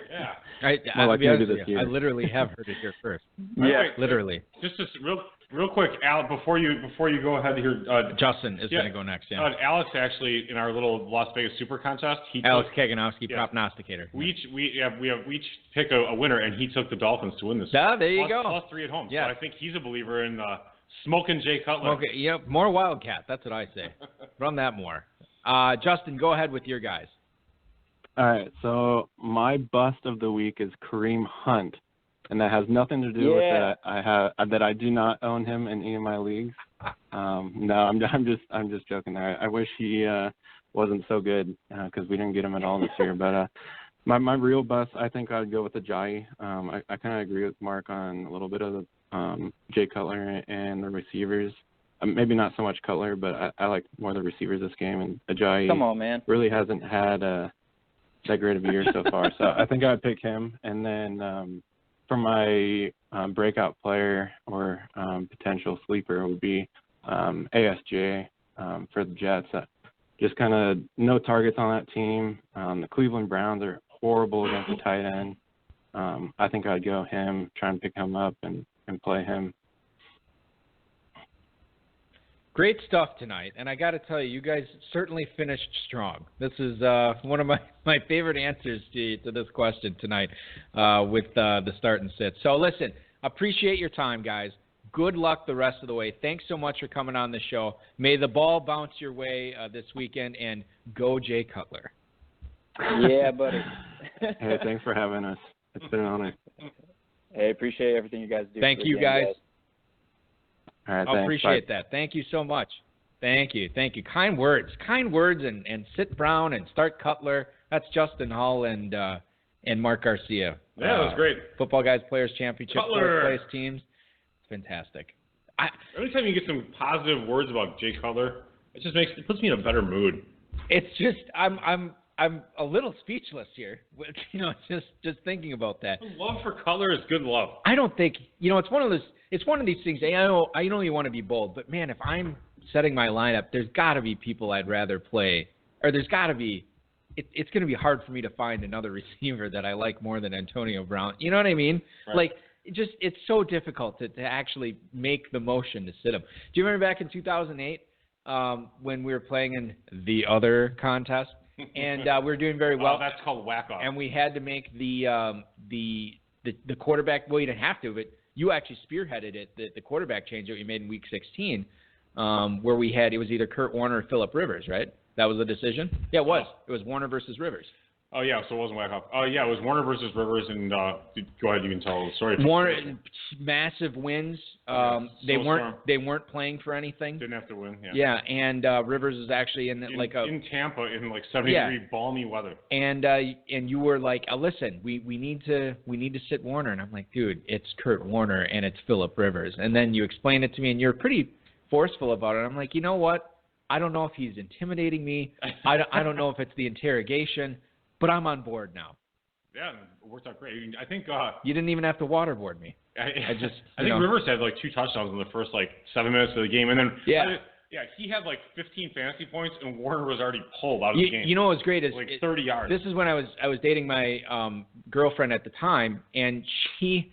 S3: Yeah.
S1: I literally have heard it here first.
S5: Yeah,
S1: literally.
S3: Just real quick, Al, before you go ahead here,
S1: Justin is going to go next. Yeah.
S3: Alex actually in our little Las Vegas Super Contest.
S1: Alex Kaganowski, prognosticator.
S3: We each pick a winner, and he took the Dolphins to win this.
S1: Yeah, there you go.
S3: Plus 3 at home.
S1: Yeah.
S3: So I think he's a believer in smoking Jay Cutler.
S1: Okay, yep, more Wildcat. That's what I say. Run that more. Justin, go ahead with your guys.
S4: All right, so my bust of the week is Kareem Hunt, and that has nothing to do with that. I do not own him in any of my leagues. No, I'm just joking there. I wish he wasn't so good because we didn't get him at all this year. But my real bust, I think I'd go with Ajayi. I kind of agree with Mark on a little bit of the Jay Cutler and the receivers. Maybe not so much Cutler, but I like more the receivers this game. And Ajayi
S5: Come on, man.
S4: really hasn't had that great of a year so far. So I think I'd pick him. And then for my breakout player or potential sleeper would be ASJ for the Jets. Just kind of no targets on that team. The Cleveland Browns are horrible against the tight end. I think I'd go him, try and pick him up and play him.
S1: Great stuff tonight, and I got to tell you, you guys certainly finished strong. This is one of my favorite answers to this question tonight with the start and sit. So listen, appreciate your time, guys. Good luck the rest of the way. Thanks so much for coming on the show. May the ball bounce your way this weekend, and go Jay Cutler.
S5: Yeah, buddy.
S4: Hey, thanks for having us. It's been an honor.
S5: Hey, appreciate everything you guys do.
S1: Thank you, guys.
S4: All right,
S1: I appreciate that. Thank you so much. Thank you. Kind words and sit Brown and start Cutler. That's Justin Hull and Mark Garcia.
S3: Yeah, that was great.
S1: Football Guys Players Championship,
S3: Cutler.
S1: 4th place teams. It's fantastic.
S3: Every time you get some positive words about Jay Cutler, it puts me in a better mood.
S1: It's just I'm a little speechless here. Just thinking about that.
S3: Love for Cutler is good love.
S1: I don't think it's one of those. It's one of these things. I know you want to be bold, but man, if I'm setting my lineup, there's got to be people I'd rather play, or there's got to be. It's going to be hard for me to find another receiver that I like more than Antonio Brown. You know what I mean?
S3: Right.
S1: Like, it's so difficult to actually make the motion to sit him. Do you remember back in 2008 when we were playing in the other contest? and we were doing very well.
S3: Oh, that's called whack-off.
S1: And we had to make the quarterback. Well, you didn't have to, but you actually spearheaded it. The quarterback change that we made in Week 16, where it was either Kurt Warner or Phillip Rivers, right? That was the decision. Yeah, it was. It was Warner versus Rivers.
S3: Oh, yeah, so it wasn't whack-off. Oh, yeah, it was Warner versus Rivers, and go ahead, you can tell the story.
S1: Warner, massive wins. They weren't playing for anything.
S3: Didn't have to win, yeah.
S1: Yeah, and Rivers was actually in
S3: Tampa in 70-degree balmy weather.
S1: And you were like, listen, we need to sit Warner, and I'm like, dude, it's Kurt Warner and it's Phillip Rivers. And then you explained it to me, and you're pretty forceful about it. I'm like, you know what? I don't know if he's intimidating me. I don't know if it's the interrogation. But I'm on board now.
S3: Yeah, it worked out great. I think
S1: you didn't even have to waterboard me.
S3: I think Rivers had 2 touchdowns in the first 7 minutes of the game, and then he had 15 fantasy points, and Warner was already pulled out of the game.
S1: You know what was great is
S3: 30 yards.
S1: This is when I was dating my girlfriend at the time, and she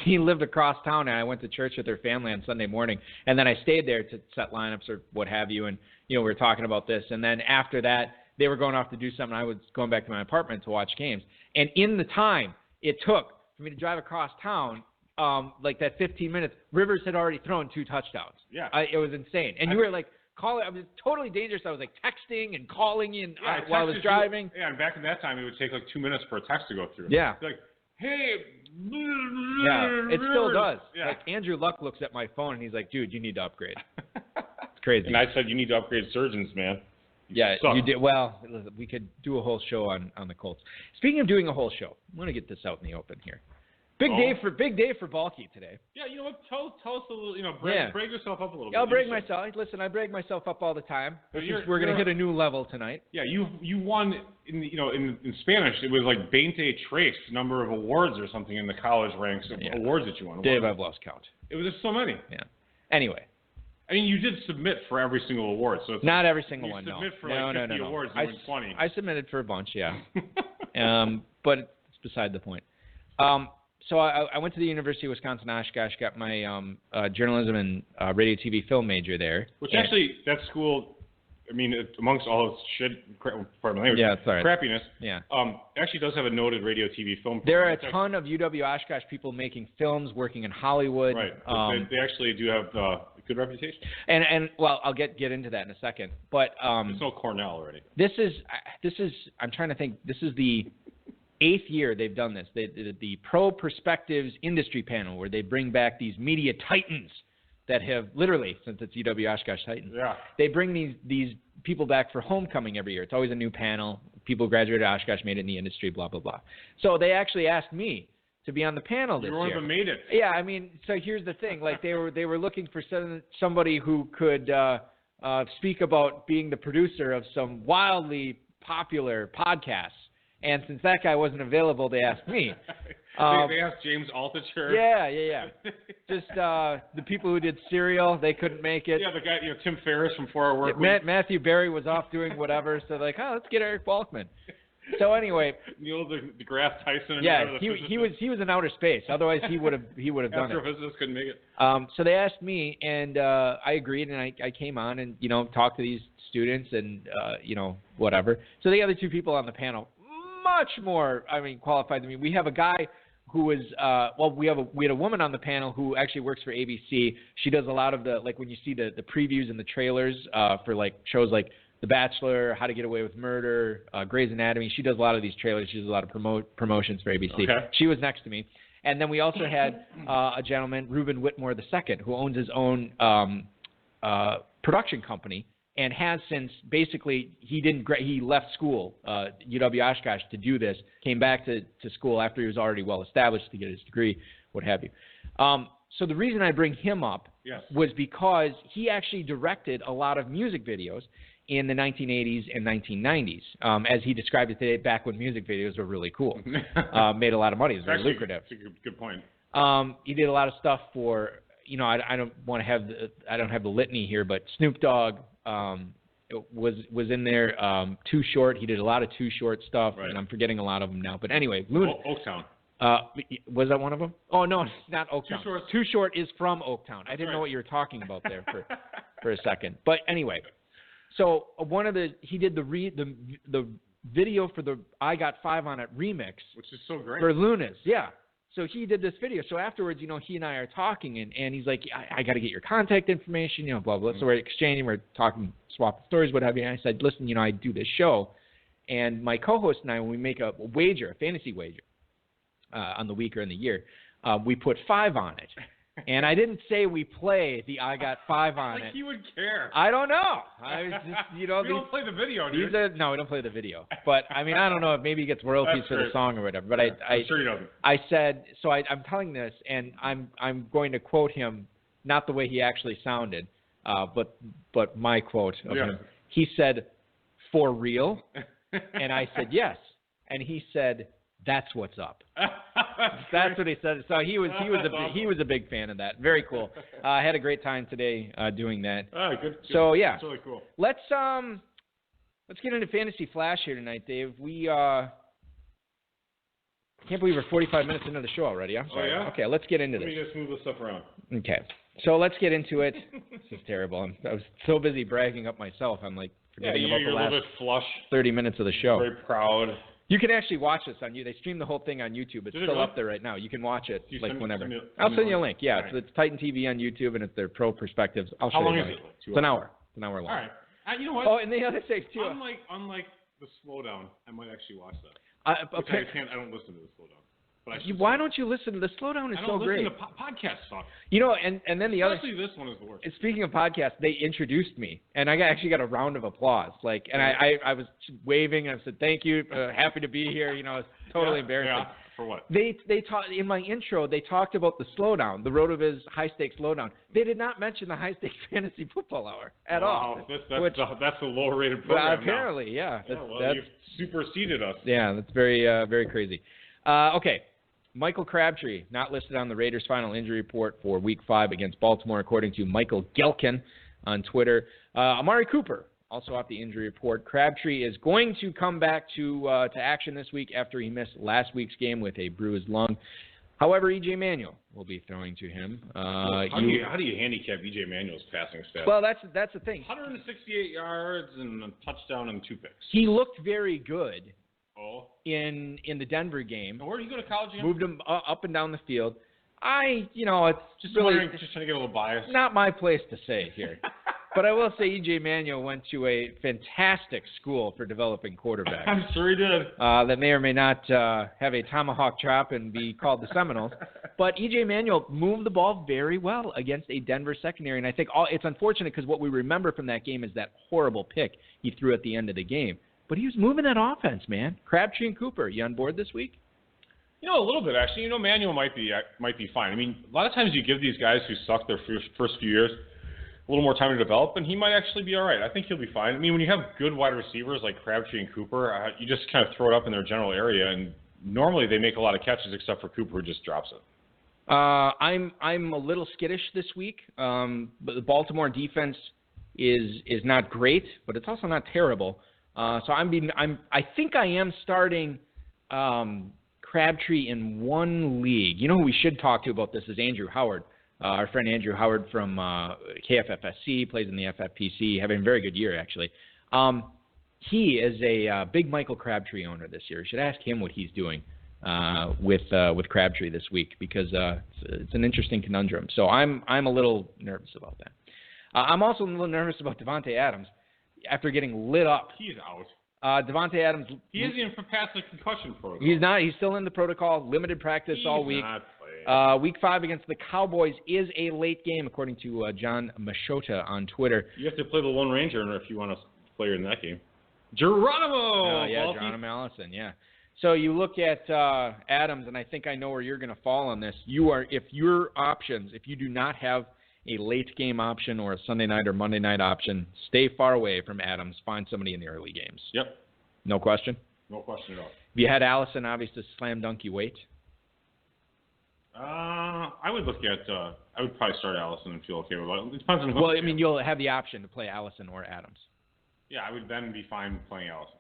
S1: lived across town, and I went to church with her family on Sunday morning, and then I stayed there to set lineups or what have you, and we were talking about this, and then after that. They were going off to do something. I was going back to my apartment to watch games. And in the time it took for me to drive across town, that 15 minutes, Rivers had already thrown 2 touchdowns.
S3: Yeah.
S1: It was insane. And you were calling. I was totally dangerous. I was texting and calling you while I was driving.
S3: And back in that time, it would take 2 minutes for a text to go through.
S1: Yeah.
S3: Hey.
S1: Yeah, it still does. Yeah. Andrew Luck looks at my phone and he's like, dude, you need to upgrade. It's crazy.
S3: And I said, you need to upgrade surgeons, man.
S1: Yeah, you did. Well, we could do a whole show on the Colts. Speaking of doing a whole show, I'm going to get this out in the open here. Big day for Balky today.
S3: Yeah, you know what? Tell us a little. Brag yourself up a little bit.
S1: I'll brag myself. Listen, I brag myself up all the time. We're going to hit a new level tonight.
S3: Yeah, you won in Spanish. It was 20 tres number of awards or something in the college ranks of awards that you won.
S1: Dave, I've lost count.
S3: It was just so many.
S1: Yeah. Anyway.
S3: I mean, you did submit for every single award, so it's
S1: not every single one.
S3: You submit for
S1: no,
S3: 50 awards, you win 20.
S1: I submitted for a bunch, yeah. But it's beside the point. So I went to the University of Wisconsin-Oshkosh, got my journalism and radio, TV, film major there.
S3: Which actually, that school, I mean, amongst all its shit, pardon my language, crappiness, actually does have a noted radio, TV, film.
S1: There are a ton of UW-Oshkosh people making films, working in Hollywood.
S3: Right. They actually do have a good reputation.
S1: And well, I'll get into that in a second. But
S3: it's no Cornell already.
S1: This is I'm trying to think. This is the 8th year they've done this. The Pro Perspectives Industry Panel, where they bring back these media titans that have literally, since it's UW-Oshkosh Titans, they bring these people back for homecoming every year. It's always a new panel. People graduated Oshkosh, made it in the industry, blah, blah, blah. So they actually asked me to be on the panel this year.
S3: You one of them made it.
S1: Yeah, I mean, so here's the thing. They were looking for somebody who could speak about being the producer of some wildly popular podcasts. And since that guy wasn't available, they asked me.
S3: They asked James Altucher.
S1: Yeah. Just the people who did Serial, they couldn't make it.
S3: Yeah, the guy, Tim Ferriss from 4 Hour Work Week.
S1: Matthew Berry was off doing whatever, so let's get Eric Balkman. So anyway,
S3: Neil deGrasse Tyson.
S1: He was in outer space. Otherwise, he would have done it.
S3: Astrophysicist couldn't make it.
S1: So they asked me, and I agreed, and I came on and talked to these students and whatever. So the other 2 people on the panel, much more qualified than me. We have a guy who was we had a woman on the panel who actually works for ABC. She does a lot of the when you see the previews and the trailers for shows like The Bachelor, How to Get Away with Murder, Grey's Anatomy. She does a lot of these trailers. She does a lot of promotions for ABC.
S3: Okay.
S1: She was next to me. And then we also had a gentleman, Reuben Whitmore II, who owns his own production company and has since basically he left school, UW-Oshkosh, to do this, came back to school after he was already well established to get his degree, what have you. So the reason I bring him up was because he actually directed a lot of music videos in the 1980s and 1990s, as he described it today, back when music videos were really cool. Made a lot of money. It was very lucrative.
S3: That's a good point.
S1: He did a lot of stuff for, I don't have the litany here, but Snoop Dogg was in there. Too Short. He did a lot of Too Short stuff, and I'm forgetting a lot of them now. But anyway,
S3: Oaktown.
S1: Was that one of them? Oh no, it's not Oaktown. Too Short is from Oaktown. I didn't know what you were talking about there for a second. But anyway, So he did the video for the I Got 5 on It remix.
S3: Which is so great.
S1: For Lunas, yeah. So he did this video. So afterwards, he and I are talking, and he's like, I got to get your contact information, blah, blah. So we're exchanging, we're talking, swapping stories, what have you. And I said, listen, I do this show. And my co-host and I, when we make a wager, a fantasy wager on the week or in the year, we put 5 on it. And I didn't say we play the I Got 5 on it.
S3: Like he would care.
S1: I don't know. I was just,
S3: we don't play the video, dude.
S1: No, we don't play the video. But, I mean, I don't know if maybe he gets royalties for the song or whatever. But
S3: I'm sure he doesn't.
S1: I said, so I'm telling this, and I'm going to quote him, not the way he actually sounded, but my quote of him. He said, "For real?" And I said, "Yes." And he said, "That's what's up." That's what he said. So he was a big fan of that. Very cool. I had a great time today doing that.
S3: Oh, good.
S1: So yeah,
S3: that's really cool.
S1: Let's get into Fantasy Flash here tonight, Dave. We can't believe we're 45 minutes into the show already. I'm sorry.
S3: Oh, yeah?
S1: Okay, let's get into this.
S3: Let me just move this stuff around.
S1: Okay, so let's get into it. This is terrible. I was so busy bragging up myself. I'm like forgetting about the last
S3: a little bit flush.
S1: 30 minutes of the show.
S3: Very proud.
S1: You can actually watch this on YouTube. They stream the whole thing on YouTube. It's still up there right now. You can watch it whenever. I'll send you a link. Yeah, right. It's Titan TV on YouTube, and it's their pro perspectives. I'll show you. How long is it? It's an hour. It's an hour long.
S3: All right. You know what?
S1: Oh, and the other thing too.
S3: Unlike the slowdown, I might actually watch that.
S1: I
S3: don't listen to the slowdown.
S1: Why don't you listen to the slowdown? Is so great.
S3: I don't listen to podcasts. Suck.
S1: And then the other.
S3: Especially this one is the worst.
S1: Speaking of podcasts, they introduced me, and I actually got a round of applause. And I was waving, and I said, "Thank you, happy to be here." It's totally embarrassing.
S3: Yeah. For what?
S1: They talked in my intro. They talked about the slowdown, the RotoViz high stakes slowdown. They did not mention the high stakes fantasy football hour at all.
S3: That's a lower rated program.
S1: Well, apparently,
S3: yeah. You've superseded us.
S1: Yeah, that's very very crazy. Okay. Michael Crabtree, not listed on the Raiders' final injury report for Week 5 against Baltimore, according to Michael Gelkin on Twitter. Amari Cooper, also off the injury report. Crabtree is going to come back to action this week after he missed last week's game with a bruised lung. However, E.J. Manuel will be throwing to him. How
S3: do you handicap E.J. Manuel's passing stats?
S1: Well, that's the thing.
S3: 168 yards and a touchdown and 2 picks.
S1: He looked very good.
S3: Oh.
S1: In the Denver game.
S3: Where did you go to college again?
S1: Moved him up and down the field. It's
S3: just
S1: really
S3: just trying to get a little biased.
S1: Not my place to say here. But I will say E.J. Manuel went to a fantastic school for developing quarterbacks.
S3: I'm sure he did.
S1: That may or may not have a tomahawk chop and be called the Seminoles. But E.J. Manuel moved the ball very well against a Denver secondary. And I think it's unfortunate because what we remember from that game is that horrible pick he threw at the end of the game. But he was moving that offense, man. Crabtree and Cooper, you on board this week?
S3: A little bit actually. Manuel might be fine. I mean, a lot of times you give these guys who suck their first few years a little more time to develop, and he might actually be all right. I think he'll be fine. I mean, when you have good wide receivers like Crabtree and Cooper, you just kind of throw it up in their general area, and normally they make a lot of catches except for Cooper, who just drops it.
S1: I'm a little skittish this week. But the Baltimore defense is not great, but it's also not terrible. So I think I am starting Crabtree in one league. Who we should talk to about this is Andrew Howard, our friend Andrew Howard from KFFSC, plays in the FPC, having a very good year actually. He is a big Michael Crabtree owner this year. You should ask him what he's doing with Crabtree this week because it's an interesting conundrum. So I'm a little nervous about that. I'm also a little nervous about Devontae Adams. After getting lit up.
S3: He's out.
S1: Devontae Adams.
S3: He isn't even past the concussion protocol.
S1: He's not. He's still in the protocol. Limited practice all week.
S3: Not playing.
S1: Week 5 against the Cowboys is a late game, according to John Machota on Twitter.
S3: You have to play the Lone Ranger if you want to play in that game. Geronimo!
S1: Geronimo Allison, yeah. So you look at Adams, and I think I know where you're going to fall on this. If you do not have a late game option or a Sunday night or Monday night option, stay far away from Adams. Find somebody in the early games.
S3: Yep.
S1: No question?
S3: No question at all.
S1: If you had Allison, obviously slam dunk, you wait.
S3: I would look at. I would probably start Allison and feel okay with it. It depends on who.
S1: Well, I mean, you'll have the option to play Allison or Adams.
S3: Yeah, I would then be fine playing Allison.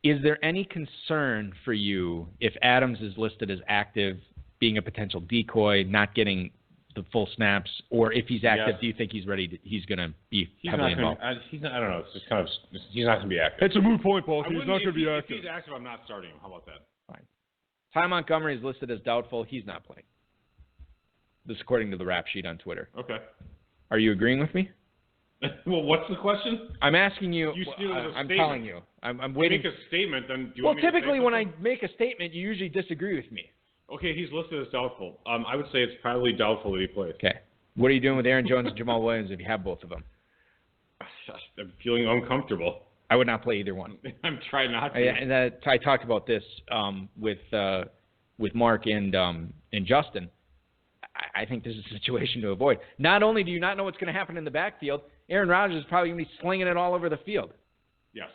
S1: Is there any concern for you if Adams is listed as active, being a potential decoy, not getting the full snaps, or if he's active,
S3: Yes.
S1: do you think he's ready? He's going to be
S3: He's
S1: heavily
S3: not gonna,
S1: involved?
S3: he's not. I don't know. It's just kind of. He's not going to be active.
S1: It's a moot point, Paul.
S3: I
S1: He's
S3: wouldn't-
S1: not going to be
S3: If
S1: active.
S3: he's active, I'm not starting him. How about that?
S1: Fine. Ty Montgomery is listed as doubtful. He's not playing. This according to the rap sheet on Twitter.
S3: Okay.
S1: Are you agreeing with me?
S3: Well, what's the question?
S1: I'm asking you.
S3: You see it as a
S1: I'm
S3: statement.
S1: telling you. I'm waiting.
S3: Make a statement, then do you
S1: Well,
S3: want me to say
S1: typically when I
S3: something?
S1: make a statement, you usually disagree with me.
S3: Okay, he's listed as doubtful. I would say it's probably doubtful that he plays.
S1: Okay. What are you doing with Aaron Jones and Jamal Williams if you have both of them?
S3: I'm feeling uncomfortable.
S1: I would not play either one.
S3: I'm trying not to.
S1: I talked about this with Mark and Justin. I think this is a situation to avoid. Not only do you not know what's going to happen in the backfield, Aaron Rodgers is probably going to be slinging it all over the field.
S3: Yes.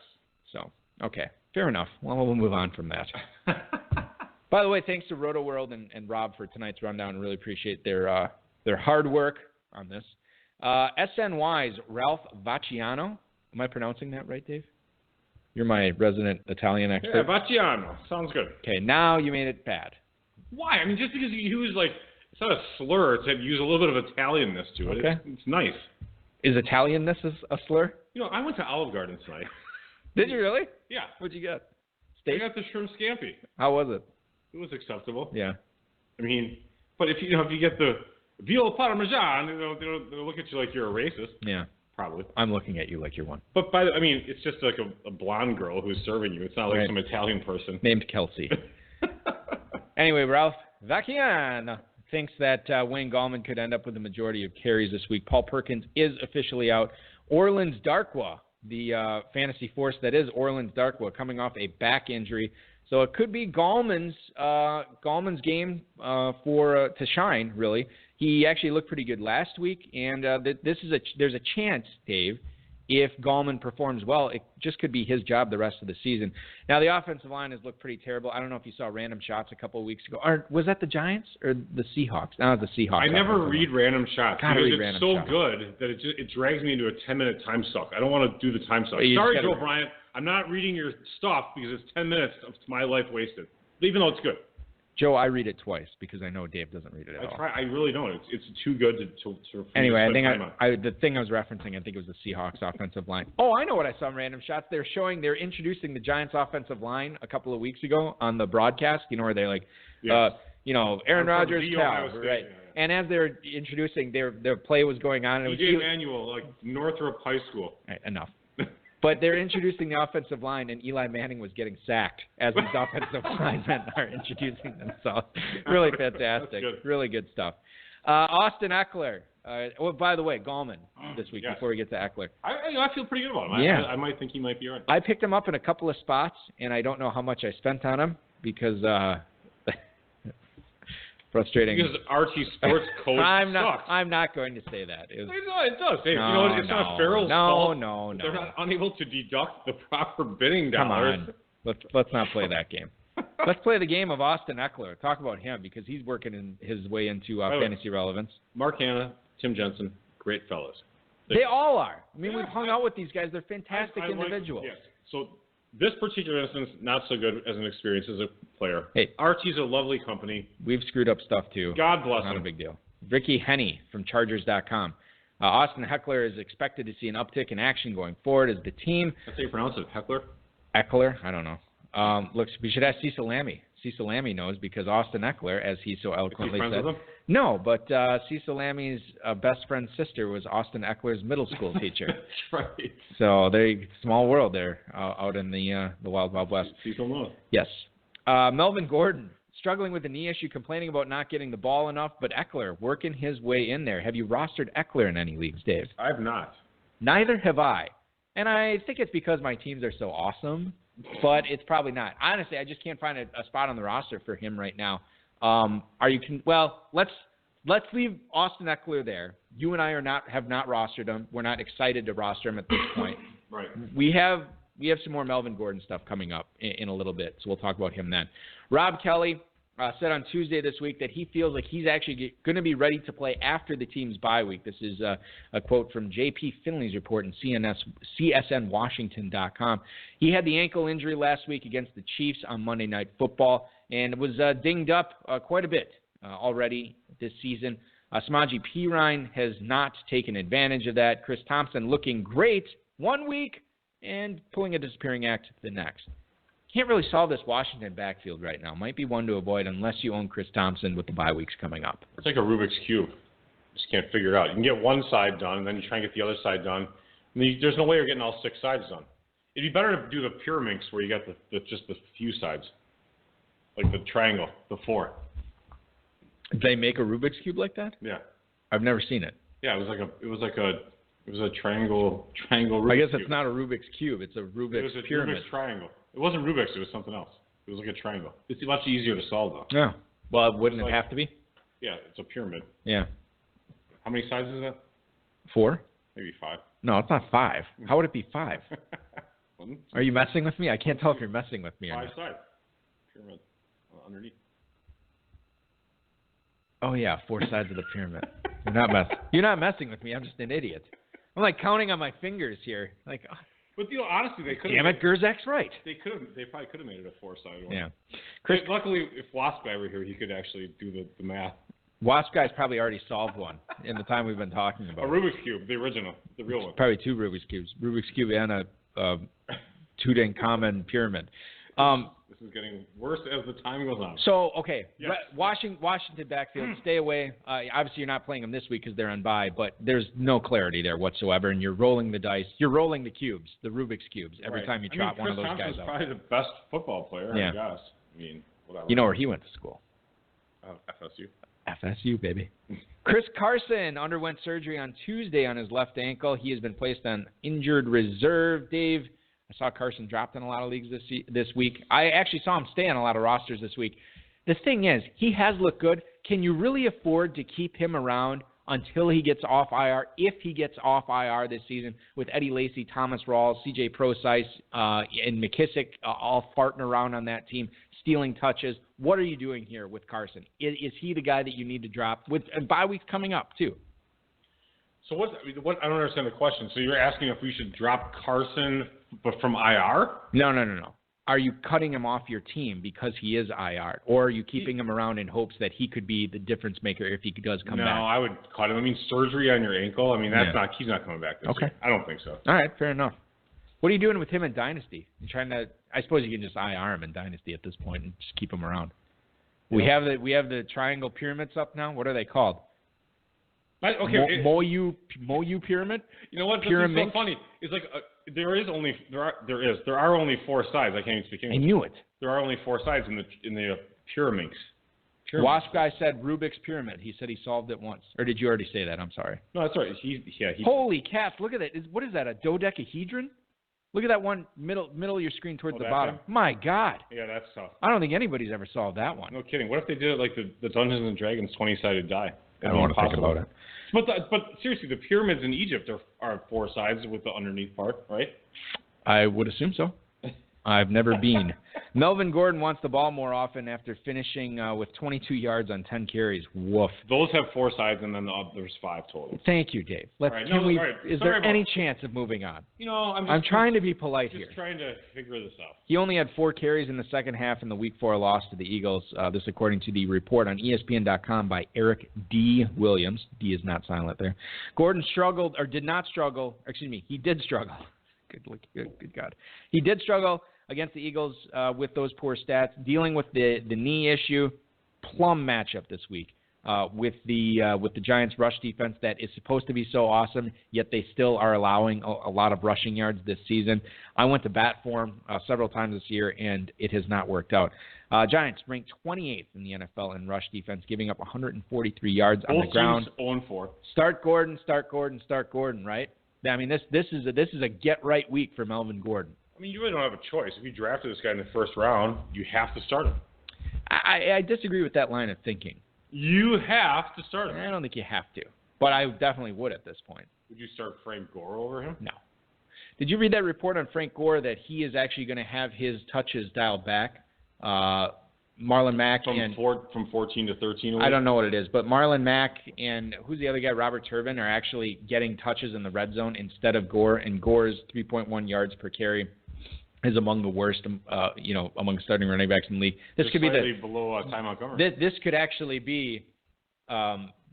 S1: So, okay, fair enough. Well, we'll move on from that. By the way, thanks to Roto World and Rob for tonight's rundown. Really appreciate their hard work on this. SNY's Ralph Vacciano. Am I pronouncing that right, Dave? You're my resident Italian expert.
S3: Yeah, Vacciano. Sounds good.
S1: Okay, now you made it bad.
S3: Why? I mean, just because he was like, it's not a slur. It's use a little bit of Italianness to it.
S1: Okay.
S3: It's nice.
S1: Is Italianness a slur?
S3: You know, I went to Olive Garden tonight.
S1: Did you really?
S3: Yeah.
S1: What'd you get?
S3: I
S1: Steak?
S3: got the shrimp scampi.
S1: How was it?
S3: It was acceptable.
S1: Yeah.
S3: I mean, but if you get the veal parmesan, they'll look at you like you're a racist.
S1: Yeah.
S3: Probably.
S1: I'm looking at you like you're one.
S3: But it's just like a blonde girl who's serving you. It's not like
S1: Right.
S3: some Italian person.
S1: Named Kelsey. Anyway, Ralph Vacciano thinks that Wayne Gallman could end up with the majority of carries this week. Paul Perkins is officially out. Orleans Darkwa, the fantasy force that is Orleans Darkwa, coming off a back injury. So it could be Gallman's game to shine, really. He actually looked pretty good last week, and there's a chance, Dave, if Gallman performs well, it just could be his job the rest of the season. Now, the offensive line has looked pretty terrible. I don't know if you saw random shots a couple of weeks ago. Or was that the Giants or the Seahawks? No, the Seahawks.
S3: I never read random shots
S1: Gotta
S3: because
S1: read
S3: it's
S1: random
S3: so
S1: shots.
S3: good that it drags me into a 10-minute time suck. I don't want to do the time suck.
S1: You
S3: Sorry,
S1: just
S3: Joe
S1: gotta-
S3: Bryant. I'm not reading your stuff because it's 10 minutes of my life wasted, even though it's good.
S1: Joe, I read it twice because I know Dave doesn't read it at all.
S3: I really don't. It's too good to
S1: Anyway, I think
S3: time on.
S1: the thing I was referencing, I think it was the Seahawks offensive line. Oh, I know what I saw in random shots. They're introducing the Giants offensive line a couple of weeks ago on the broadcast, where they
S3: Yes.
S1: Aaron
S3: From
S1: Rodgers,
S3: the
S1: Cal,
S3: Ohio State,
S1: right.
S3: yeah.
S1: And as they're introducing, their play was going on. And it was
S3: E.J. Manuel, like Northrop High School.
S1: Right, enough. But they're introducing the offensive line, and Eli Manning was getting sacked as these offensive linemen are introducing themselves. Really fantastic.
S3: That's good.
S1: Really good stuff. Austin Eckler. By the way, Gallman this week,
S3: Yes.
S1: before we get to Eckler.
S3: I feel pretty good about him.
S1: Yeah.
S3: I might think he might be all right.
S1: I picked him up in a couple of spots, and I don't know how much I spent on him because frustrating.
S3: Because RT Sports Code sucks.
S1: I'm not going to say that. It
S3: It does. Hey, it's not Farrell's fault.
S1: No.
S3: They're not unable to deduct the proper bidding
S1: Come
S3: dollars.
S1: on. Let's not play that game. Let's play the game of Austin Eckler. Talk about him because he's working his way into
S3: By the way,
S1: fantasy relevance.
S3: Mark Hanna, Tim Jensen, great fellas.
S1: They all are. I mean,
S3: Yeah,
S1: we've hung out with these guys. They're fantastic
S3: I like-
S1: individuals.
S3: yes. So this particular instance, not so good as an experience as a player.
S1: Hey.
S3: RT's a lovely company.
S1: We've screwed up stuff too.
S3: God bless
S1: Not a
S3: him.
S1: big deal. Ricky Henney from Chargers.com. Austin Eckler is expected to see an uptick in action going forward as the team.
S3: That's how you pronounce it, Heckler?
S1: Eckler? I don't know. Looks. We should ask Cecil Lammy. Cecil Lammy knows because Austin Eckler, as he so eloquently
S3: friends
S1: said.
S3: with him?
S1: No, but Cecil Lammy's best friend's sister was Austin Eckler's middle school teacher.
S3: That's right.
S1: So small world there out in the wild, wild west.
S3: Cecil knows.
S1: Yes. Melvin Gordon, struggling with a knee issue, complaining about not getting the ball enough, but Eckler working his way in there. Have you rostered Eckler in any leagues, Dave?
S3: I've not.
S1: Neither have I. And I think it's because my teams are so awesome, but it's probably not. Honestly, I just can't find a spot on the roster for him right now. Let's leave Austin Eckler there. You and I have not rostered him. We're not excited to roster him at this point.
S3: Right.
S1: We have some more Melvin Gordon stuff coming up in a little bit, so we'll talk about him then. Rob Kelly said on Tuesday this week that he feels like he's actually going to be ready to play after the team's bye week. This is a quote from J.P. Finley's report in CSNWashington.com. He had the ankle injury last week against the Chiefs on Monday Night Football and was dinged up quite a bit already this season. Samaje Perine has not taken advantage of that. Chris Thompson looking great 1 week and pulling a disappearing act the next. Can't really solve this Washington backfield right now. Might be one to avoid unless you own Chris Thompson with the bye weeks coming up.
S3: It's like a Rubik's Cube. Just can't figure it out. You can get one side done, and then you try and get the other side done. There's no way you're getting all 6 sides done. It'd be better to do the pyraminx where you got just the few sides, like the triangle, the 4.
S1: Did they make a Rubik's Cube like that?
S3: Yeah.
S1: I've never seen it.
S3: Yeah, it was a triangle Rubik's
S1: I guess
S3: Cube.
S1: it's not a Rubik's Cube. It's a Rubik's pyramid.
S3: Rubik's triangle. It wasn't Rubik's. It was something else. It was like a triangle. It's much easier to solve though.
S1: Yeah. Well, wouldn't it have to be?
S3: Yeah, it's a pyramid.
S1: Yeah.
S3: How many sides is that?
S1: 4?
S3: Maybe 5.
S1: No, it's not 5. How would it be 5? Are you messing with me? I can't tell if you're messing with me or
S3: 5
S1: not.
S3: sides. Pyramid underneath.
S1: Oh yeah, 4 sides of the pyramid. You're not messing with me. I'm just an idiot. I'm like counting on my fingers here. Like,
S3: but honestly, they could.
S1: Damn it, Gerzak's right.
S3: They probably could have made it a 4-sided one.
S1: Yeah.
S3: Luckily, if Wasp guy were here, he could actually do the math.
S1: Wasp guy's probably already solved one in the time we've been talking about.
S3: A Rubik's Cube, the original, the real one.
S1: Probably 2 Rubik's Cubes. Rubik's Cube and a Tutankhamun pyramid.
S3: This is getting worse as the time goes on.
S1: So, okay,
S3: yes.
S1: Washington backfield, stay away. Obviously, you're not playing them this week because they're on bye, but there's no clarity there whatsoever, and you're rolling the dice. You're rolling the cubes, the Rubik's Cubes, every time you trot one of those guys out.
S3: Chris Thompson's probably the best football player, I guess. I mean, whatever.
S1: You know where he went to school?
S3: FSU.
S1: FSU, baby. Chris Carson underwent surgery on Tuesday on his left ankle. He has been placed on injured reserve. Dave, I saw Carson dropped in a lot of leagues this week. I actually saw him stay on a lot of rosters this week. The thing is, he has looked good. Can you really afford to keep him around until he gets off IR, if he gets off IR this season, with Eddie Lacy, Thomas Rawls, C.J. Procise, and McKissick all farting around on that team, stealing touches? What are you doing here with Carson? Is he the guy that you need to drop with bye weeks coming up too?
S3: So what? I don't understand the question. So you're asking if we should drop Carson, but from IR?
S1: No. Are you cutting him off your team because he is IR, or are you keeping him around in hopes that he could be the difference maker if he does come back?
S3: No, I would cut him. I mean, surgery on your ankle. I mean, he's not coming back this year. I don't think so.
S1: All right, fair enough. What are you doing with him in Dynasty? You trying to? I suppose you can just IR him in Dynasty at this point and just keep him around. Yeah. We have the triangle pyramids up now. What are they called? Moyu pyramid.
S3: You know what? This is so funny. It's like there are only 4 sides. I can't even speak English.
S1: I knew it. There
S3: are only 4 sides in the pyraminx.
S1: Wasp guy said Rubik's pyramid. He said he solved it once. Or did you already say that? I'm sorry.
S3: No, that's right.
S1: Holy cats! Look at that. What is that? A dodecahedron? Look at that one middle of your screen towards the bottom.
S3: Thing?
S1: My God.
S3: Yeah, that's tough.
S1: I don't think anybody's ever solved that one.
S3: No kidding. What if they did it like the Dungeons and Dragons 20-sided die?
S1: I don't want to think about it.
S3: But seriously, the pyramids in Egypt are 4 sides with the underneath part, right?
S1: I would assume so. I've never been. Melvin Gordon wants the ball more often after finishing with 22 yards on 10 carries. Woof.
S3: Those have 4 sides, and then there's 5 total.
S1: Thank you, Dave. Is there any chance of moving on?
S3: You know,
S1: I'm trying to be polite here.
S3: Just trying to figure this out.
S1: He only had 4 carries in the second half in the Week 4 loss to the Eagles. This according to the report on ESPN.com by Eric D. Williams. D is not silent there. Gordon he did struggle. Good God. He did struggle against the Eagles with those poor stats, dealing with the knee issue. Plum matchup this week with the Giants' rush defense that is supposed to be so awesome, yet they still are allowing a lot of rushing yards this season. I went to bat for him several times this year, and it has not worked out. Giants ranked 28th in the NFL in rush defense, giving up 143 yards on the ground.
S3: 0-4.
S1: Start Gordon, right? I mean, this is a get right week for Melvin Gordon.
S3: I mean, you really don't have a choice. If you drafted this guy in the first round, you have to start him.
S1: I disagree with that line of thinking.
S3: You have to start him.
S1: I don't think you have to, but I definitely would at this point.
S3: Would you start Frank Gore over him?
S1: No. Did you read that report on Frank Gore that he is actually going to have his touches dialed back? Marlon Mack
S3: from 14 to 13 a week?
S1: I don't know what it is, but Marlon Mack and who's the other guy, Robert Turbin, are actually getting touches in the red zone instead of Gore, and Gore's 3.1 yards per carry is among the worst, among starting running backs in the league. This could be
S3: below Ty Montgomery.
S1: This could actually be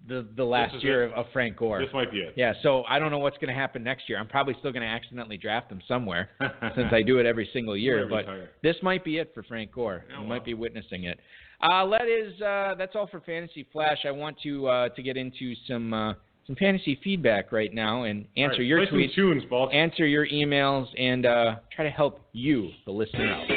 S1: the last year of Frank Gore.
S3: This might be it.
S1: Yeah, so I don't know what's going to happen next year. I'm probably still going to accidentally draft him somewhere since I do it every single year. But this might be it for Frank Gore.
S3: Oh,
S1: we might be witnessing it. That's all for Fantasy Flash. I want to get into some fantasy feedback right now and answer your tweets, answer your emails, and try to help you, the listener, out.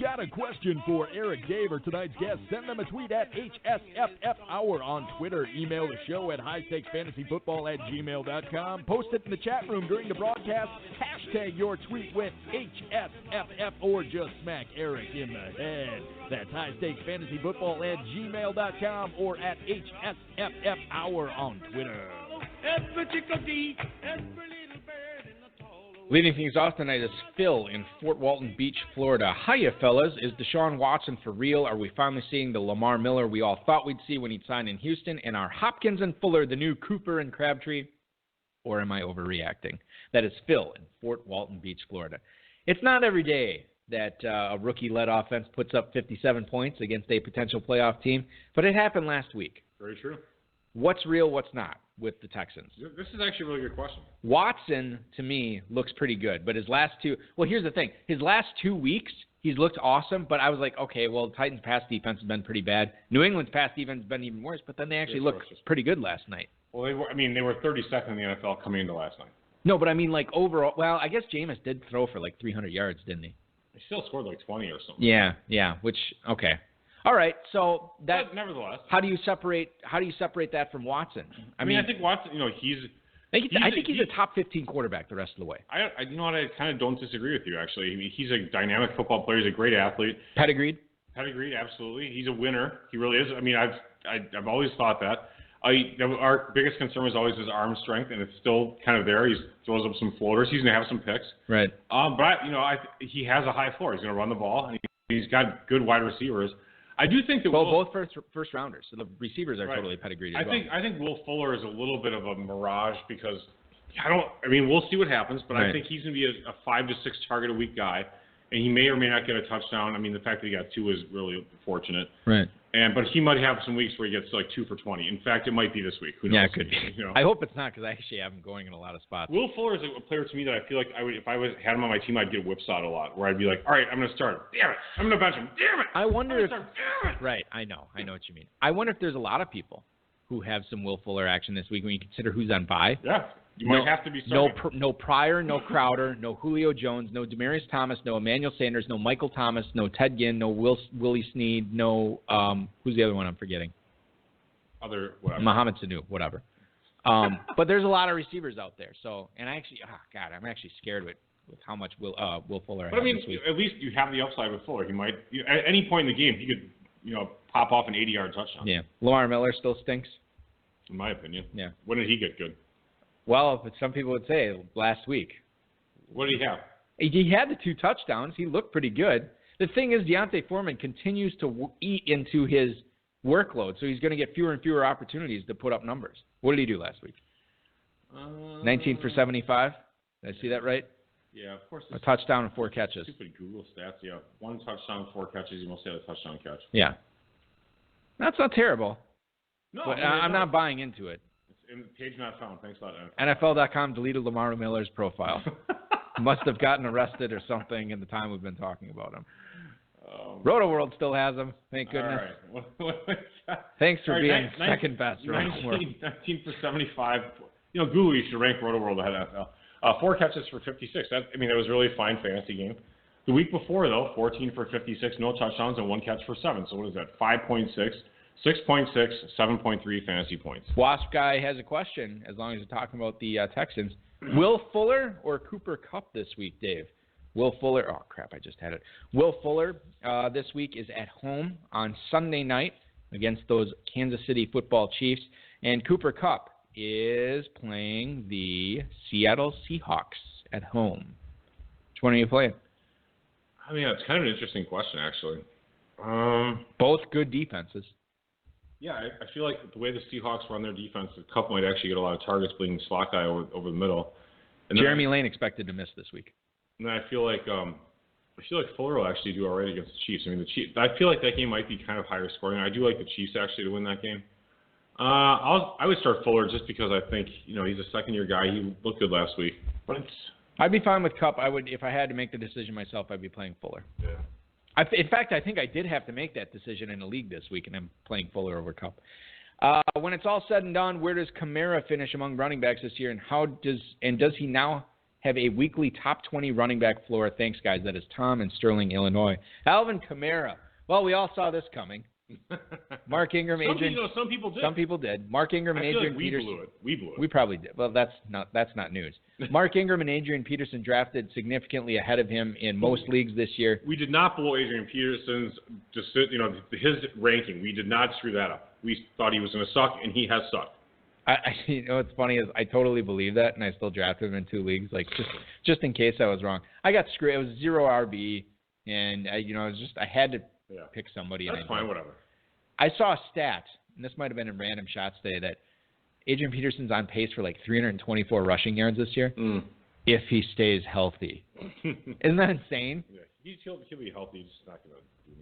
S2: Got a question for Eric, Dave, or tonight's guest, send them a tweet at HSFF Hour on Twitter. Email the show at highstakesfantasyfootball@gmail.com. Post it in the chat room during the broadcast. Hashtag your tweet with HSFF or just smack Eric in the head. That's highstakesfantasyfootball@gmail.com or at HSFF Hour on Twitter.
S1: Leading things off tonight is Phil in Fort Walton Beach, Florida. Hiya, fellas. Is Deshaun Watson for real? Are we finally seeing the Lamar Miller we all thought we'd see when he'd signed in Houston? And are Hopkins and Fuller the new Cooper and Crabtree? Or am I overreacting? That is Phil in Fort Walton Beach, Florida. It's not every day that a rookie-led offense puts up 57 points against a potential playoff team, but it happened last week.
S3: Very true.
S1: What's real, what's not with the Texans?
S3: This is actually a really good question.
S1: Watson, to me, looks pretty good. But his last two – well, here's the thing. His last 2 weeks, he's looked awesome. But I was like, okay, well, the Titans' pass defense has been pretty bad. New England's pass defense has been even worse. But then they actually looked pretty good last night.
S3: Well, they were 32nd in the NFL coming into last night.
S1: No, but I mean, like, overall – well, I guess Jameis did throw for like 300 yards, didn't he?
S3: He still scored like 20 or something.
S1: Yeah, which – okay. All right, so that.
S3: But nevertheless,
S1: how do you separate that from Watson?
S3: I mean, I think Watson. I think he's a top 15 quarterback the rest of the way. I kind of don't disagree with you actually. He's a dynamic football player. He's a great athlete.
S1: Pedigreed,
S3: absolutely. He's a winner. He really is. I mean, I've always thought that. Our biggest concern was always his arm strength, and it's still kind of there. He throws up some floaters. He's gonna have some picks.
S1: Right.
S3: But he has a high floor. He's gonna run the ball, and he's got good wide receivers. I do think that
S1: both first rounders, so the receivers are totally pedigreed as well.
S3: I think Will Fuller is a little bit of a mirage because we'll see what happens, but I think he's going to be a 5 to 6 target a week guy, and he may or may not get a touchdown. I mean, the fact that he got 2 is really fortunate.
S1: Right.
S3: But he might have some weeks where he gets like 2 for 20. In fact, it might be this week. Who knows?
S1: Yeah, it could be. I hope it's not because I actually have him going in a lot of spots.
S3: Will Fuller is a player to me that I feel like if I had him on my team, I'd get whipsawed a lot. Where I'd be like, all right, I'm going to start him. Damn it, I'm going to bench him. Damn it.
S1: I wonder if.
S3: Damn it.
S1: Right, I know what you mean. I wonder if there's a lot of people who have some Will Fuller action this week when you consider who's on bye.
S3: Yeah. You might have to be starting.
S1: No Pryor, no Crowder, no Julio Jones, no Demaryius Thomas, no Emmanuel Sanders, no Michael Thomas, no Ted Ginn, no Willie Snead, no who's the other one I'm forgetting? Mohamed Sanu, whatever. But there's a lot of receivers out there. So, and I'm actually scared with how much Will Fuller has this week.
S3: At least you have the upside with Fuller. He might at any point in the game he could pop off an 80-yard touchdown.
S1: Yeah. Lamar Miller still stinks.
S3: In my opinion.
S1: Yeah.
S3: When did he get good?
S1: Well, some people would say last week.
S3: What did he have?
S1: He had the 2 touchdowns. He looked pretty good. The thing is, Deontay Foreman continues to eat into his workload, so he's going to get fewer and fewer opportunities to put up numbers. What did he do last week? 19 for 75. Did I see that right?
S3: Yeah, of course.
S1: A touchdown and 4 catches.
S3: Stupid Google stats. Yeah, 1 touchdown, 4 catches. You must say a touchdown catch.
S1: Yeah. That's not terrible.
S3: No,
S1: but I'm not buying into it.
S3: Page not found. Thanks a lot,
S1: NFL.com deleted Lamar Miller's profile. Must have gotten arrested or something in the time we've been talking about him. Roto World still has him. Thank goodness.
S3: All right.
S1: Thanks for being second best.
S3: 19 for 75. Google, you should rank Roto World ahead of NFL. 4 catches for 56. That was really a fine fantasy game. The week before, though, 14 for 56, no touchdowns, and 1 catch for 7. So what is that? 5.6. 6.6, 7.3 fantasy points.
S1: Wasp Guy has a question, as long as you're talking about the Texans. Will Fuller or Cooper Kupp this week, Dave? Will Fuller, oh crap, I just had it. Will Fuller this week is at home on Sunday night against those Kansas City football Chiefs. And Cooper Kupp is playing the Seattle Seahawks at home. Which one are you playing?
S3: It's kind of an interesting question, actually.
S1: Both good defenses.
S3: Yeah, I feel like the way the Seahawks run their defense, Kupp might actually get a lot of targets being the slot guy over the middle. And
S1: Jeremy Lane expected to miss this week.
S3: And then I feel like I feel like Fuller will actually do all right against the Chiefs. I mean, the Chiefs. I feel like that game might be kind of higher scoring. I do like the Chiefs actually to win that game. I would start Fuller just because I think he's a second-year guy. He looked good last week, but
S1: I'd be fine with Kupp. I would, if I had to make the decision myself, I'd be playing Fuller.
S3: Yeah.
S1: In fact, I think I did have to make that decision in a league this week, and I'm playing Fuller over Kupp. When it's all said and done, where does Kamara finish among running backs this year, and does he now have a weekly top 20 running back floor? Thanks, guys. That is Tom in Sterling, Illinois. Alvin Kamara. Well, we all saw this coming. Mark Ingram, Adrian.
S3: Some people did.
S1: Some people did. Mark Ingram and Adrian Peterson.
S3: We blew it.
S1: We probably did. Well, that's not news. Mark Ingram and Adrian Peterson drafted significantly ahead of him in most leagues this year.
S3: We did not blow Adrian Peterson's his ranking. We did not screw that up. We thought he was going to suck, and he has sucked.
S1: What's funny is I totally believe that, and I still drafted him in 2 leagues, like just in case I was wrong. I got screwed. It was 0 RB, and I had to pick somebody.
S3: That's fine, whatever.
S1: I saw a stat, and this might have been in Random Shots today, that Adrian Peterson's on pace for like 324 rushing yards this year if he stays healthy. Isn't that insane?
S3: Yeah, he'll be healthy. He's just not going to do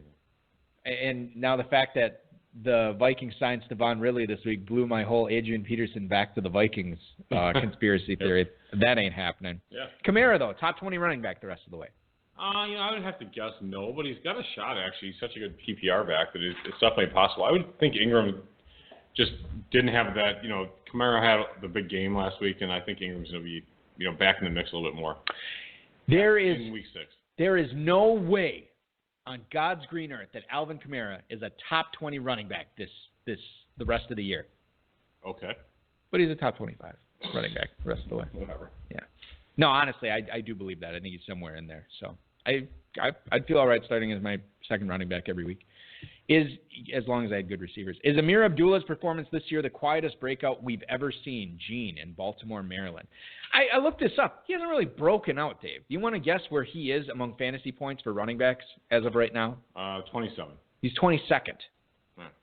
S3: anything.
S1: And now the fact that the Vikings signed Stevan Ridley this week blew my whole Adrian Peterson back to the Vikings conspiracy theory. That ain't happening.
S3: Yeah.
S1: Kamara, though, top 20 running back the rest of the way.
S3: I would have to guess no, but he's got a shot, actually. He's such a good PPR back that it's definitely possible. I would think Ingram just didn't have that. Kamara had the big game last week, and I think Ingram's going to be, back in the mix a little bit more. In week 6.
S1: There is no way on God's green earth that Alvin Kamara is a top 20 running back the rest of the year.
S3: Okay.
S1: But he's a top 25 running back the rest of the way.
S3: Whatever.
S1: Yeah. No, honestly, I do believe that. I think he's somewhere in there. So I'd feel all right starting as my second running back every week, as long as I had good receivers. Is Amir Abdullah's performance this year the quietest breakout we've ever seen? Gene in Baltimore, Maryland. I looked this up. He hasn't really broken out, Dave. Do you want to guess where he is among fantasy points for running backs as of right now?
S3: 27.
S1: He's 22nd.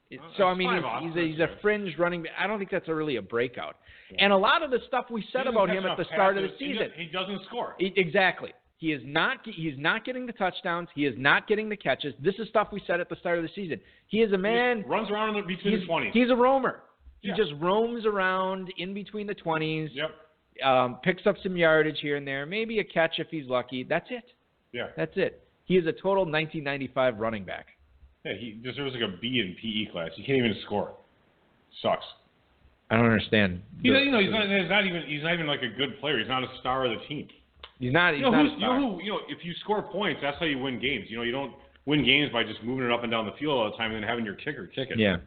S3: Yeah.
S1: So, I mean, he's a fringe running back. I don't think that's really a breakout. Yeah. And a lot of the stuff we said about him at the start of the season.
S3: He doesn't score.
S1: Exactly. He's not getting the touchdowns. He is not getting the catches. This is stuff we said at the start of the season. He is a man.
S3: He runs around between the 20s.
S1: He's a roamer. He just roams around in between the 20s.
S3: Yep.
S1: Picks up some yardage here and there. Maybe a catch if he's lucky. That's it.
S3: Yeah.
S1: That's it. He is a total 1995 running back.
S3: Yeah, he deserves like a B in PE class. He can't even score. Sucks.
S1: I don't understand.
S3: He's not even like a good player. He's not a star of the team.
S1: He's not. He's not a star.
S3: If you score points, that's how you win games. You don't win games by just moving it up and down the field all the time and then having your kicker kick it.
S1: Yeah.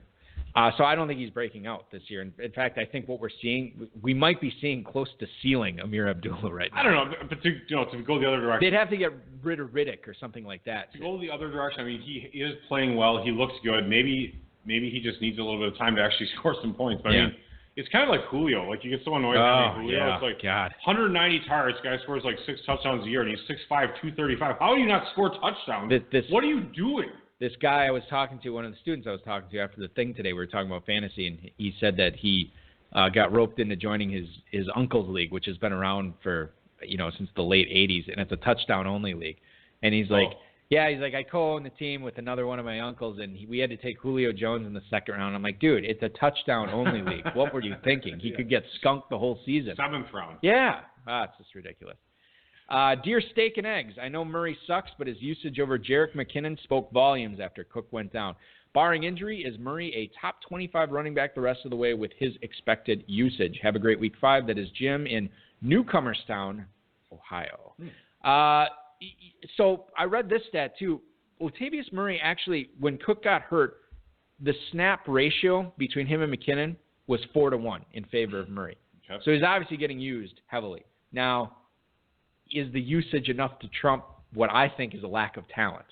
S1: So I don't think he's breaking out this year. In fact, I think what we're seeing, we might be seeing close to ceiling Amir Abdullah right now.
S3: I don't know, but to go the other direction.
S1: They'd have to get rid of Riddick or something like that.
S3: To go the other direction, I mean, he is playing well. He looks good. Maybe he just needs a little bit of time to actually score some points. But I mean, it's kind of like Julio. Like, you get so annoyed with Julio.
S1: Yeah.
S3: It's like
S1: God.
S3: 190 targets. Guy scores like 6 touchdowns a year, and he's 6'5", 235. How do you not score touchdowns? What are you doing?
S1: This guy I was talking to, one of the students I was talking to after the thing today, we were talking about fantasy, and he said that he got roped into joining his uncle's league, which has been around for, since the late 80s, and it's a touchdown-only league. And he's like, I co-own the team with another one of my uncles, and we had to take Julio Jones in the second round. I'm like, dude, it's a touchdown-only league. What were you thinking? He could get skunked the whole season.
S3: 7th round.
S1: Yeah. It's just ridiculous. Dear Steak and Eggs, I know Murray sucks, but his usage over Jerick McKinnon spoke volumes after Cook went down. Barring injury, is Murray a top 25 running back the rest of the way with his expected usage? Have a great week 5. That is Jim in Newcomerstown, Ohio. So I read this stat too. Latavius Murray actually, when Cook got hurt, the snap ratio between him and McKinnon was 4-1 in favor of Murray. Okay. So he's obviously getting used heavily. Now, is the usage enough to trump what I think is a lack of talent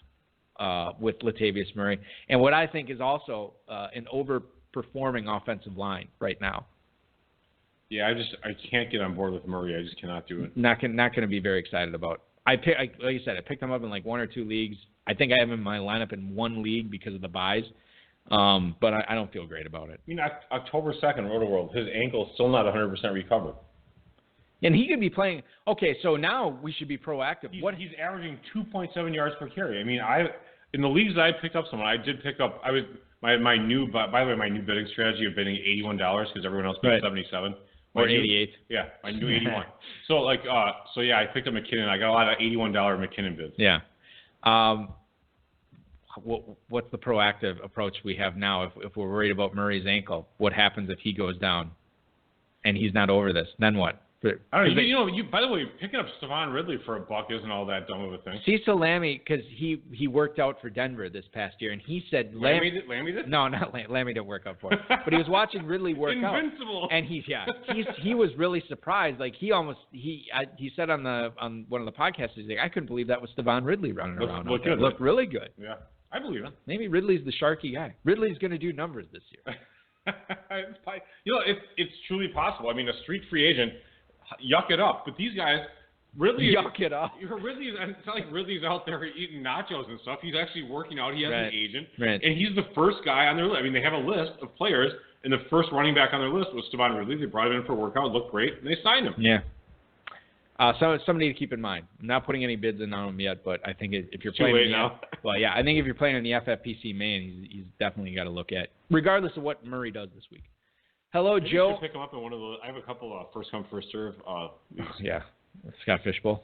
S1: with Latavius Murray, and what I think is also an overperforming offensive line right now?
S3: Yeah, I can't get on board with Murray. I just cannot do it.
S1: Not going to be very excited about. Like you said, I picked him up in like 1 or 2 leagues. I think I have him in my lineup in 1 league because of the buys, but I don't feel great about it.
S3: I mean, October 2nd, Roto World, his ankle's still not 100% recovered.
S1: And he could be playing. Okay, so now we should be proactive.
S3: He's averaging 2.7 yards per carry. I mean, in the leagues that I picked up someone, I did pick up. My new bidding strategy of bidding $81 because everyone else bid 77
S1: or 88.
S3: Yeah, I knew 81. So I picked up McKinnon. I got a lot of $81 McKinnon bids.
S1: Yeah. What's the proactive approach we have now if we're worried about Murray's ankle? What happens if he goes down and he's not over this? Then what?
S3: I don't know. By the way, picking up Stevan Ridley for $1 isn't all that dumb of a thing.
S1: Cecil Lammey, because he worked out for Denver this past year, and he said
S3: Lammy did?
S1: No, not Lammey didn't work out for him, but he was watching Ridley work
S3: Invincible.
S1: out, and he was really surprised. Like he said on one of the podcasts, he's like, I couldn't believe that was Stevan Ridley running around. Looked really good.
S3: Yeah, I believe it.
S1: Maybe Ridley's the Sharky guy. Ridley's going to do numbers this year.
S3: It's truly possible. I mean, a street free agent. Yuck it up, but these guys, Ridley.
S1: Yuck it up.
S3: It's not like Ridley's out there eating nachos and stuff. He's actually working out. He has an agent,
S1: right.
S3: And he's the first guy on their list. I mean, they have a list of players, and the first running back on their list was Stevan Ridley. They brought him in for a workout, looked great, and they signed him.
S1: Yeah. So somebody to keep in mind. I'm not putting any bids in on him yet, but I think if you're playing,
S3: too late now.
S1: Well, yeah, I think if you're playing in the FFPC main, he's definitely got to look at, regardless of what Murray does this week. Hello,
S3: Maybe
S1: Joe.
S3: You should pick him up in one of those. I have a couple first come first serve.
S1: Yeah, Scott Fishbowl.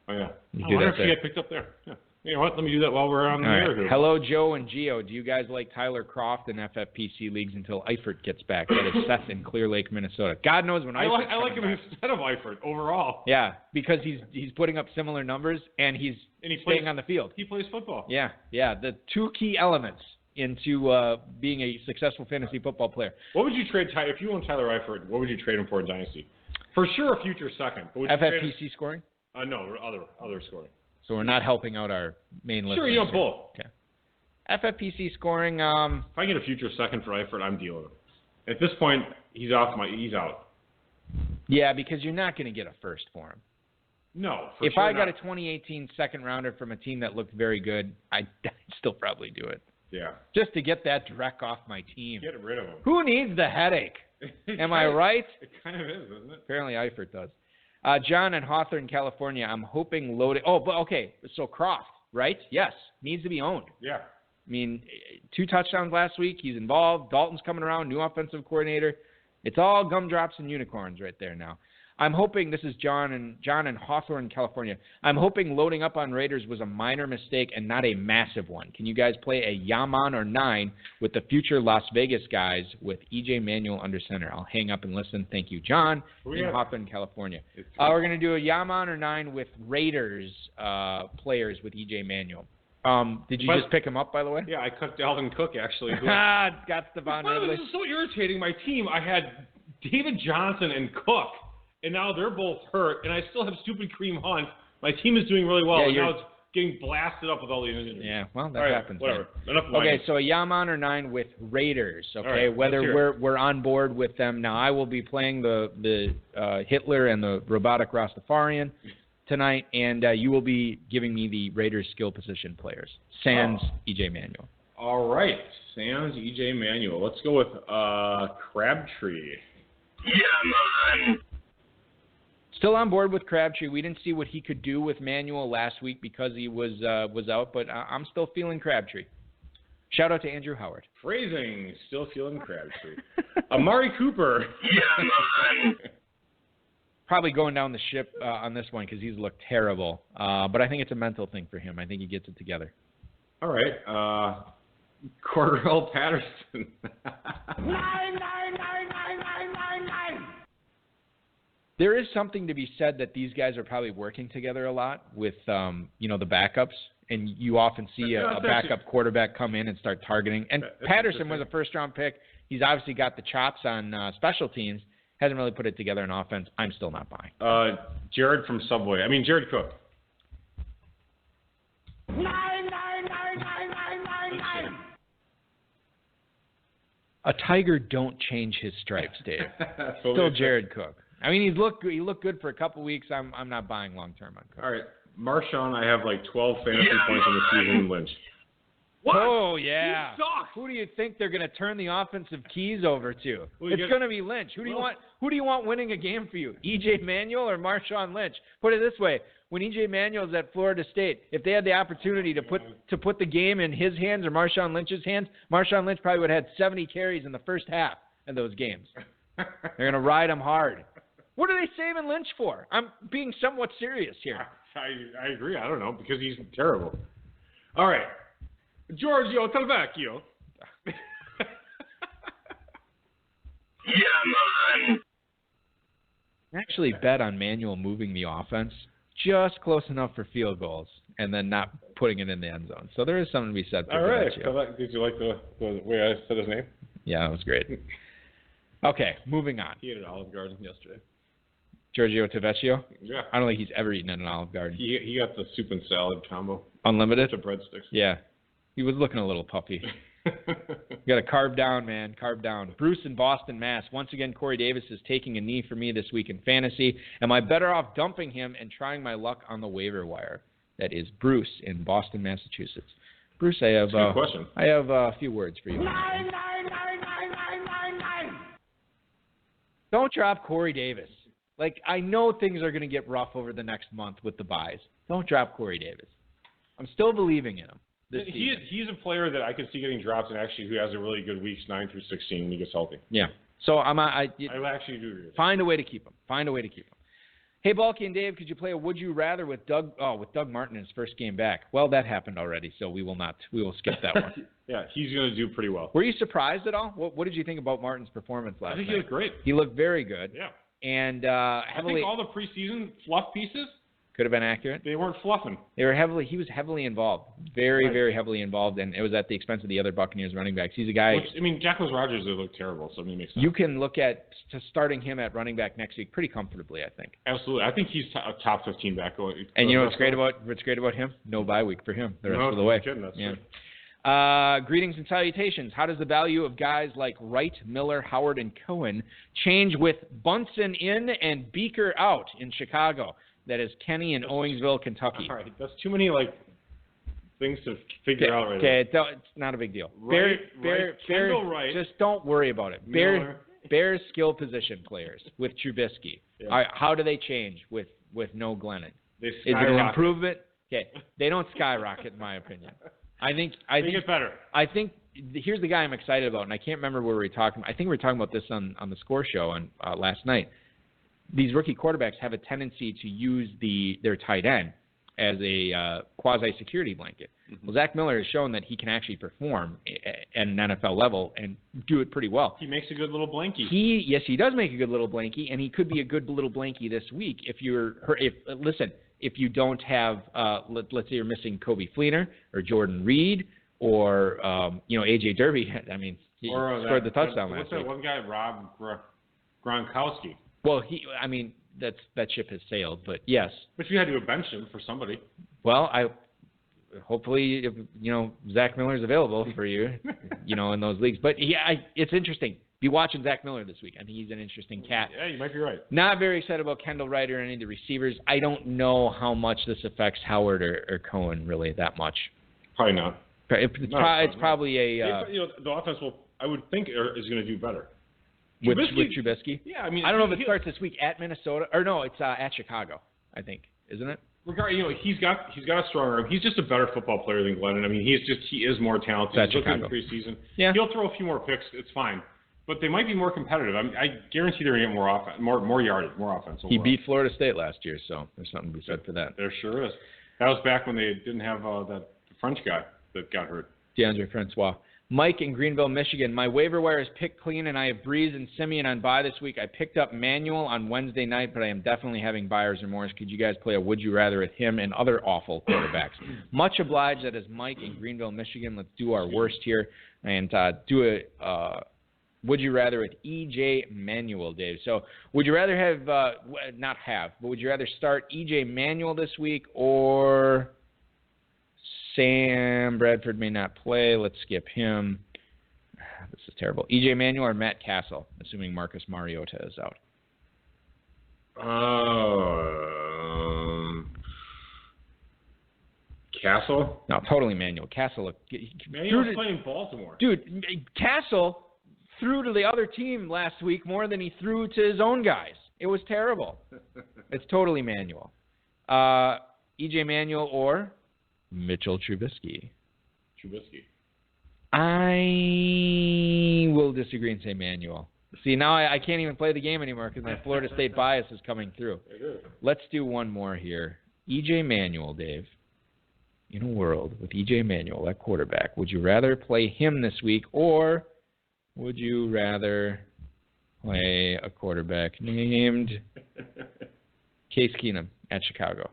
S3: Oh yeah.
S1: You
S3: do that there. Get picked up there. Yeah. You know what? Let me do that while we're on the air here.
S1: Hello, Joe and Gio. Do you guys like Tyler Croft in FFPC leagues until Eifert gets back? That is Seth in Clear Lake, Minnesota. God knows when Eifert.
S3: I like him instead of Eifert overall.
S1: Yeah, because he's putting up similar numbers and he's staying on the field.
S3: He plays football.
S1: Yeah. The two key elements into being a successful fantasy football player.
S3: What would you trade if you own Tyler Eifert? What would you trade him for in Dynasty? For sure, a future second. But
S1: FFPC scoring?
S3: No, other scoring.
S1: So we're not helping out our main listeners.
S3: Sure, you want both.
S1: Okay. FFPC scoring.
S3: If I get a future second for Eifert, I'm dealing with him. At this point, he's out.
S1: Yeah, because you're not going to get a first for him.
S3: No.
S1: If I got a 2018 second rounder from a team that looked very good, I'd still probably do it.
S3: Yeah.
S1: Just to get that Drek off my team.
S3: Get rid of him.
S1: Who needs the headache? Am I right?
S3: It kind of is, isn't it?
S1: Apparently Eifert does. John in Hawthorne, California. I'm hoping loaded. Oh, but okay. So Croft, right? Yes. Needs to be owned.
S3: Yeah.
S1: I mean, 2 touchdowns last week. He's involved. Dalton's coming around. New offensive coordinator. It's all gumdrops and unicorns right there now. I'm hoping, this is John in Hawthorne, California. I'm hoping loading up on Raiders was a minor mistake and not a massive one. Can you guys play a Yaman or 9 with the future Las Vegas guys with EJ Manuel under center? I'll hang up and listen. Thank you, John in Hawthorne, California. We're going to do a Yaman or 9 with Raiders players with EJ Manuel. Did you just pick him up, by the way?
S3: Yeah, I cut Dalvin Cook, actually.
S1: Got Stevan Ridley.
S3: This is so irritating. My team, I had David Johnson and Cook. And now they're both hurt, and I still have stupid Kareem Hunt. My team is doing really well, and now it's getting blasted up with all the injuries.
S1: Yeah, well, that happens.
S3: Whatever.
S1: Okay, so a Yaman or 9 with Raiders. Okay, whether we're on board with them now. I will be playing the Hitler and the robotic Rastafarian tonight, and you will be giving me the Raiders skill position players. Sans EJ Manuel.
S3: All right, Sans EJ Manuel. Let's go with Crabtree.
S6: Yeah, man.
S1: Still on board with Crabtree. We didn't see what he could do with Manuel last week because he was out, but I'm still feeling Crabtree. Shout out to Andrew Howard.
S3: Phrasing, still feeling Crabtree. Amari Cooper.
S6: Yeah, man.
S1: Probably going down the ship on this one because he's looked terrible. But I think it's a mental thing for him. I think he gets it together.
S3: All right. Cordell Patterson.
S6: 9.
S1: There is something to be said that these guys are probably working together a lot with, the backups, and you often see a backup quarterback come in and start targeting. And Patterson was a first-round pick. He's obviously got the chops on special teams. Hasn't really put it together in offense. I'm still not buying.
S3: Jared from Subway. Jared Cook.
S6: 9.
S1: A tiger don't change his stripes, Dave. Still Jared Cook. He looked good for a couple weeks. I'm not buying long term on Cook.
S3: All right, Marshawn, I have like 12 fantasy points in the season. Lynch. What?
S1: Oh, yeah.
S3: He sucks.
S1: Who do you think they're going to turn the offensive keys over to?
S3: Well,
S1: It's going to be Lynch. Who do you want winning a game for you? E.J. Manuel or Marshawn Lynch? Put it this way. When E.J. Manuel's at Florida State, if they had the opportunity to put the game in his hands or Marshawn Lynch's hands, Marshawn Lynch probably would have had 70 carries in the first half of those games. They're going to ride him hard. What are they saving Lynch for? I'm being somewhat serious here.
S3: I agree. I don't know, because he's terrible. All right. Giorgio Telvecchio.
S6: Yeah, man.
S1: I actually bet on Manuel moving the offense just close enough for field goals and then not putting it in the end zone. So there is something to be said for
S3: All right.
S1: Telvecchio.
S3: Did you like the way I said his name?
S1: Yeah, it was great. Okay, moving on.
S3: He ate at Olive Garden yesterday.
S1: Giorgio Telvecchio?
S3: Yeah.
S1: I don't think he's ever eaten at an Olive Garden.
S3: He got the soup and salad combo.
S1: Unlimited?
S3: The breadsticks.
S1: Yeah. He was looking a little puffy. You got to carb down, man. Carb down. Bruce in Boston, Mass. Once again, Corey Davis is taking a knee for me this week in fantasy. Am I better off dumping him and trying my luck on the waiver wire? That is Bruce in Boston, Massachusetts. Bruce, I have
S3: Good question.
S1: I have a few words for you.
S6: Nine.
S1: Don't drop Corey Davis. Like, I know things are going to get rough over the next month with the buys. Don't drop Corey Davis. I'm still believing in him.
S3: He's a player that I could see getting dropped and actually who has a really good weeks 9 through 16 when he gets healthy.
S1: Yeah. So I
S3: actually do agree with that.
S1: Find a way to keep him. Hey, Balky and Dave, could you play a Would You Rather with Doug Martin in his first game back? Well, that happened already, so we will not. We will skip that one.
S3: Yeah, he's going to do pretty well.
S1: Were you surprised at all? What did you think about Martin's performance last night?
S3: I think he looked great.
S1: He looked very good.
S3: Yeah.
S1: And
S3: I think all the preseason fluff pieces
S1: could have been accurate.
S3: They weren't fluffing.
S1: He was heavily involved. Very heavily involved, and it was at the expense of the other Buccaneers running backs. He's a guy.
S3: Jacquez Rogers, they look terrible, so it makes sense.
S1: You can look at starting him at running back next week pretty comfortably, I think.
S3: Absolutely. I think he's a top 15 back.
S1: And you know what's great about him? No bye week for him the rest of the way.
S3: Kidding, that's
S1: right. Greetings and salutations. How does the value of guys like Wright, Miller, Howard, and Cohen change with Bunsen in and Beaker out in Chicago? That is Kenny in Owensville, Kentucky.
S3: All right, that's too many things to figure out right
S1: now. Okay, it's not a big deal.
S3: Kendall Wright.
S1: Just don't worry about it. Bears skill position players with Trubisky.
S3: Yeah.
S1: How do they change with no Glennon?
S3: Is
S1: it an improvement? Okay, they don't skyrocket in my opinion. I think
S3: they get better.
S1: I think here's the guy I'm excited about, and I can't remember where we were talking. I think we were talking about this on the Score Show on last night. These rookie quarterbacks have a tendency to use their tight end as a quasi-security blanket. Mm-hmm. Well, Zach Miller has shown that he can actually perform at an NFL level and do it pretty well.
S3: He makes a good little blankie.
S1: Yes, he does make a good little blankie, and he could be a good little blankie this week if you don't have, let's say you're missing Kobe Fleener or Jordan Reed or AJ Derby. I mean, he scored the touchdown last week.
S3: What's that one guy, Rob Gronkowski?
S1: Well, that ship has sailed, but yes.
S3: But you had to bench him for somebody.
S1: Well, hopefully, Zach Miller's available for you, in those leagues. But it's interesting. Be watching Zach Miller this week. I think he's an interesting cat.
S3: Yeah, you might be right.
S1: Not very excited about Kendall Wright or any of the receivers. I don't know how much this affects Howard or Cohen really that much.
S3: Probably not.
S1: It's probably a.
S3: The offense I would think, is going to do better.
S1: With Trubisky?
S3: Yeah,
S1: I don't know if it starts this week at Minnesota or no, it's at Chicago, I think, isn't it?
S3: He's got a strong arm. He's just a better football player than Glennon. He is more talented.
S1: That's
S3: He's looking
S1: Chicago.
S3: in preseason.
S1: Yeah.
S3: He'll throw a few more picks. It's fine, but they might be more competitive. I guarantee they're going to get more offense, more yardage, more offense. Overall.
S1: He beat Florida State last year, so there's something to be said for that.
S3: There sure is. That was back when they didn't have that French guy that got hurt.
S1: DeAndre Francois. Mike in Greenville, Michigan. My waiver wire is picked clean, and I have Breeze and Simeon on bye this week. I picked up Manuel on Wednesday night, but I am definitely having buyer's remorse. Could you guys play a Would You Rather with him and other awful quarterbacks? Much obliged. That is Mike in Greenville, Michigan. Let's do our worst here and do a Would You Rather with E.J. Manuel, Dave. So would you rather have but would you rather start E.J. Manuel this week or Sam Bradford may not play. Let's skip him. This is terrible. E.J. Manuel or Matt Castle, assuming Marcus Mariota is out.
S3: Castle?
S1: No, totally Manuel. Castle.
S3: Manuel's playing Baltimore.
S1: Dude, Castle threw to the other team last week more than he threw to his own guys. It was terrible. It's totally Manuel. E.J. Manuel or Mitchell Trubisky?
S3: Trubisky.
S1: I will disagree and say Manuel. See, now I can't even play the game anymore because my Florida State bias is coming through. Let's do one more here. E.J. Manuel, Dave. In a world with E.J. Manuel at quarterback, would you rather play him this week or would you rather play a quarterback named Case Keenum at Chicago?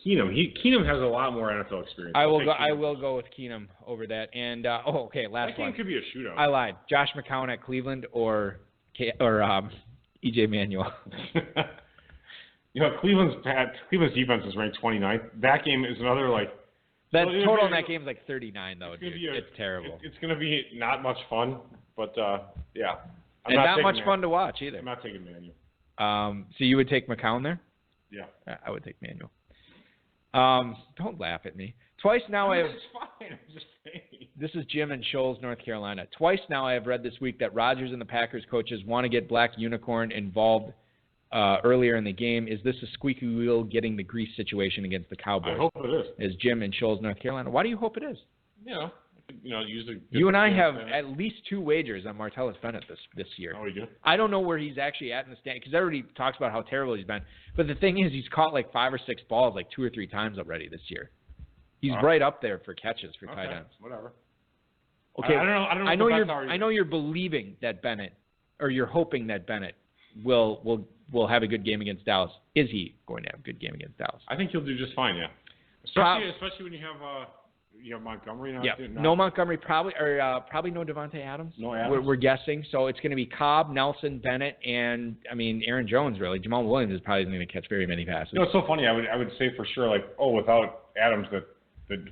S3: Keenum has a lot more NFL experience.
S1: I will go with Keenum over that. And last one.
S3: That game could be a shootout.
S1: I lied. Josh McCown at Cleveland or E.J. Manuel.
S3: Cleveland's defense is ranked 29th. That game is another
S1: that total in that game is 39 though. It's terrible.
S3: It's going to be not much fun, but yeah.
S1: And not much fun to watch either.
S3: I'm not taking Manuel.
S1: So you would take McCown there?
S3: Yeah.
S1: I would take Manuel. Don't laugh at me. Twice now
S3: It's fine. I'm just saying.
S1: This is Jim in Shoals, North Carolina. Twice now I have read this week that Rodgers and the Packers coaches want to get Black Unicorn involved earlier in the game. Is this a squeaky wheel getting the grease situation against the Cowboys?
S3: I hope it is.
S1: Is Jim in Shoals, North Carolina. Why do you hope it is?
S3: Use a
S1: you and I have at least 2 wagers on Martellus Bennett this year.
S3: Oh, we do?
S1: I don't know where he's actually at in the stand because everybody talks about how terrible he's been. But the thing is, he's caught 5 or 6 balls 2 or 3 times already this year. He's right up there for catches for tight ends.
S3: Whatever.
S1: Okay.
S3: I
S1: know you're believing that Bennett, or you're hoping that Bennett will have a good game against Dallas. Is he going to have a good game against Dallas?
S3: I think he'll do just fine. Yeah. Especially when you have Montgomery.
S1: No Montgomery, probably no Devontae Adams.
S3: No Adams.
S1: We're guessing. So it's going to be Cobb, Nelson, Bennett, and Aaron Jones. Really, Jamal Williams is probably going to catch very many passes.
S3: It's so funny. I would say for sure, without Adams, that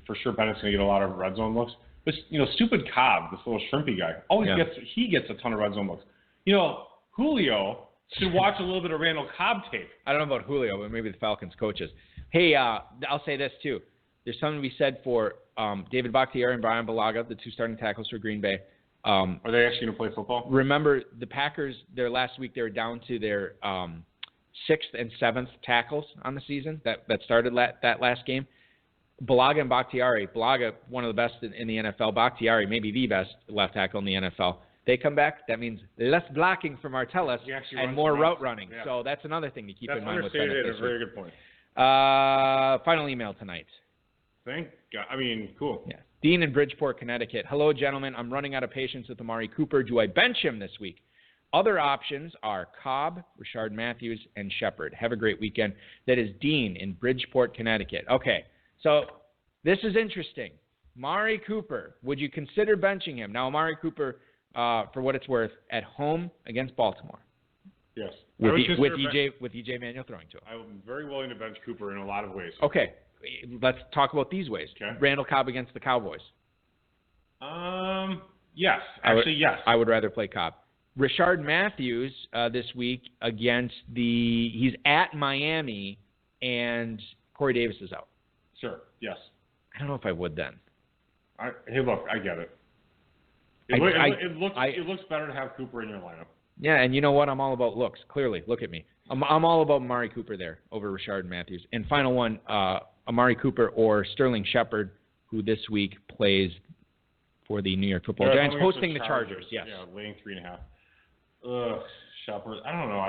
S3: for sure Bennett's going to get a lot of red zone looks. But stupid Cobb, this little shrimpy guy, gets a ton of red zone looks. Julio should watch a little bit of Randall Cobb tape.
S1: I don't know about Julio, but maybe the Falcons coaches. Hey, I'll say this too. There's something to be said for David Bakhtiari and Brian Bulaga, the 2 starting tackles for Green Bay.
S3: Are they actually going to play football?
S1: Remember, the Packers, last week, they were down to their 6th and 7th tackles on the season that started that last game. Bulaga and Bakhtiari, Bulaga, one of the best in the NFL. Bakhtiari, maybe the best left tackle in the NFL. They come back, that means less blocking for Martellus and more route running.
S3: Yeah.
S1: So that's another thing to keep in mind.
S3: That's understated. A very good point.
S1: Final email tonight.
S3: Thank God. Cool.
S1: Yeah. Dean in Bridgeport, Connecticut. Hello, gentlemen. I'm running out of patience with Amari Cooper. Do I bench him this week? Other options are Cobb, Rashard Matthews, and Shepard. Have a great weekend. That is Dean in Bridgeport, Connecticut. Okay, so this is interesting. Amari Cooper, would you consider benching him? Now, Amari Cooper, for what it's worth, at home against Baltimore.
S3: Yes.
S1: With E.J. Manuel throwing to him.
S3: I'm very willing to bench Cooper in a lot of ways.
S1: Okay. Let's talk about these ways.
S3: Okay.
S1: Randall Cobb against the Cowboys.
S3: Yes. Actually, yes.
S1: I would rather play Cobb. Rashard Matthews this week he's at Miami, and Corey Davis is out.
S3: Sure. Yes.
S1: I don't know if I would then.
S3: Hey, look, I get it. It looks better to have Cooper in your lineup.
S1: Yeah, and you know what? I'm all about looks. Clearly, look at me. I'm all about Amari Cooper there over Rashard Matthews. And final one, Amari Cooper or Sterling Shepard, who this week plays for the New York Football Giants, hosting the Chargers. Yes.
S3: Yeah, laying 3.5. Shepard. I don't know.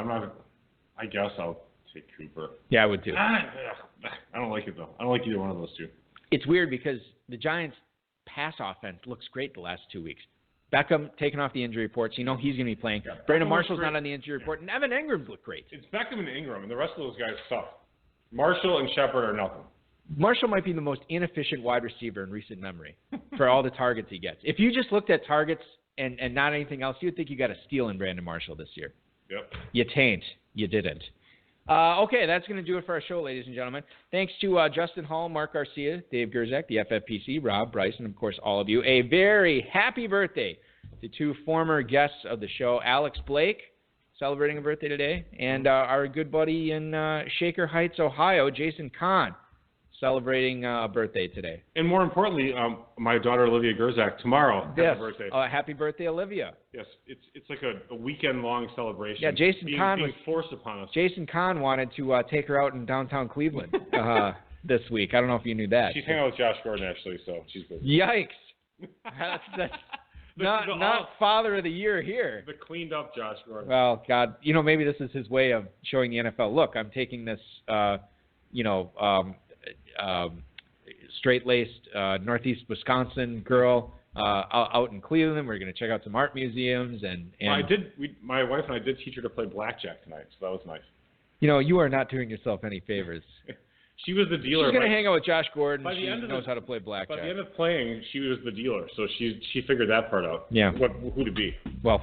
S3: I guess I'll take Cooper.
S1: Yeah, I would too.
S3: I don't like it though. I don't like either one of those two.
S1: It's weird because the Giants' pass offense looks great the last 2 weeks. Beckham taken off the injury report, so you know he's going to be playing. Yeah, Brandon Marshall's not on the injury report, and Evan Ingram's look great.
S3: It's Beckham and Ingram, and the rest of those guys suck. Marshall and Shepard are nothing.
S1: Marshall might be the most inefficient wide receiver in recent memory for all the targets he gets. If you just looked at targets and not anything else, you'd think you got a steal in Brandon Marshall this year.
S3: Yep.
S1: You tain't. You didn't. Okay, that's going to do it for our show, ladies and gentlemen. Thanks to Justin Hall, Mark Garcia, Dave Gerzak, the FFPC, Rob, Bryce, and, of course, all of you. A very happy birthday to 2 former guests of the show, Alex Blake, celebrating a birthday today. And our good buddy in Shaker Heights, Ohio, Jason Kahn, celebrating a birthday today.
S3: And more importantly, my daughter Olivia Gerzak tomorrow.
S1: Yes.
S3: Happy birthday.
S1: Happy birthday, Olivia.
S3: Yes, it's like a weekend-long celebration.
S1: Yeah, Jason Kahn
S3: being forced upon us.
S1: Jason Kahn wanted to take her out in downtown Cleveland this week. I don't know if you knew that.
S3: She's hanging out with Josh Gordon, actually, so she's good.
S1: Yikes. That's not Father of the Year here.
S3: The cleaned-up Josh Gordon.
S1: Well, God, maybe this is his way of showing the NFL, look, I'm taking this, straight-laced Northeast Wisconsin girl out in Cleveland. We're going to check out some art museums. And
S3: well, my wife and I did teach her to play blackjack tonight, so that was nice.
S1: You are not doing yourself any favors.
S3: She was the dealer.
S1: She's going to hang out with Josh Gordon.
S3: By the
S1: she
S3: end
S1: knows how to play blackjack.
S3: By the end of playing, she was the dealer, so she figured that part out.
S1: Yeah.
S3: Who to be.
S1: Well,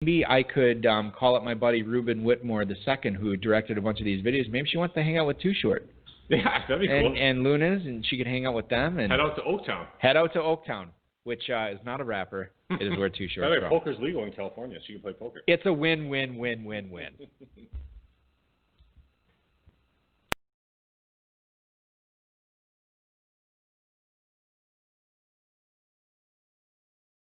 S1: maybe I could call up my buddy Ruben Whitmore II, who directed a bunch of these videos. Maybe she wants to hang out with Too Short.
S3: Yeah, that'd be cool.
S1: And Lunas, and she could hang out with them. And
S3: head out to Oaktown.
S1: Head out to Oaktown, which is not a rapper. It is where Too Short is from.
S3: Poker's legal in California, so you can play poker.
S1: It's a win-win-win-win-win.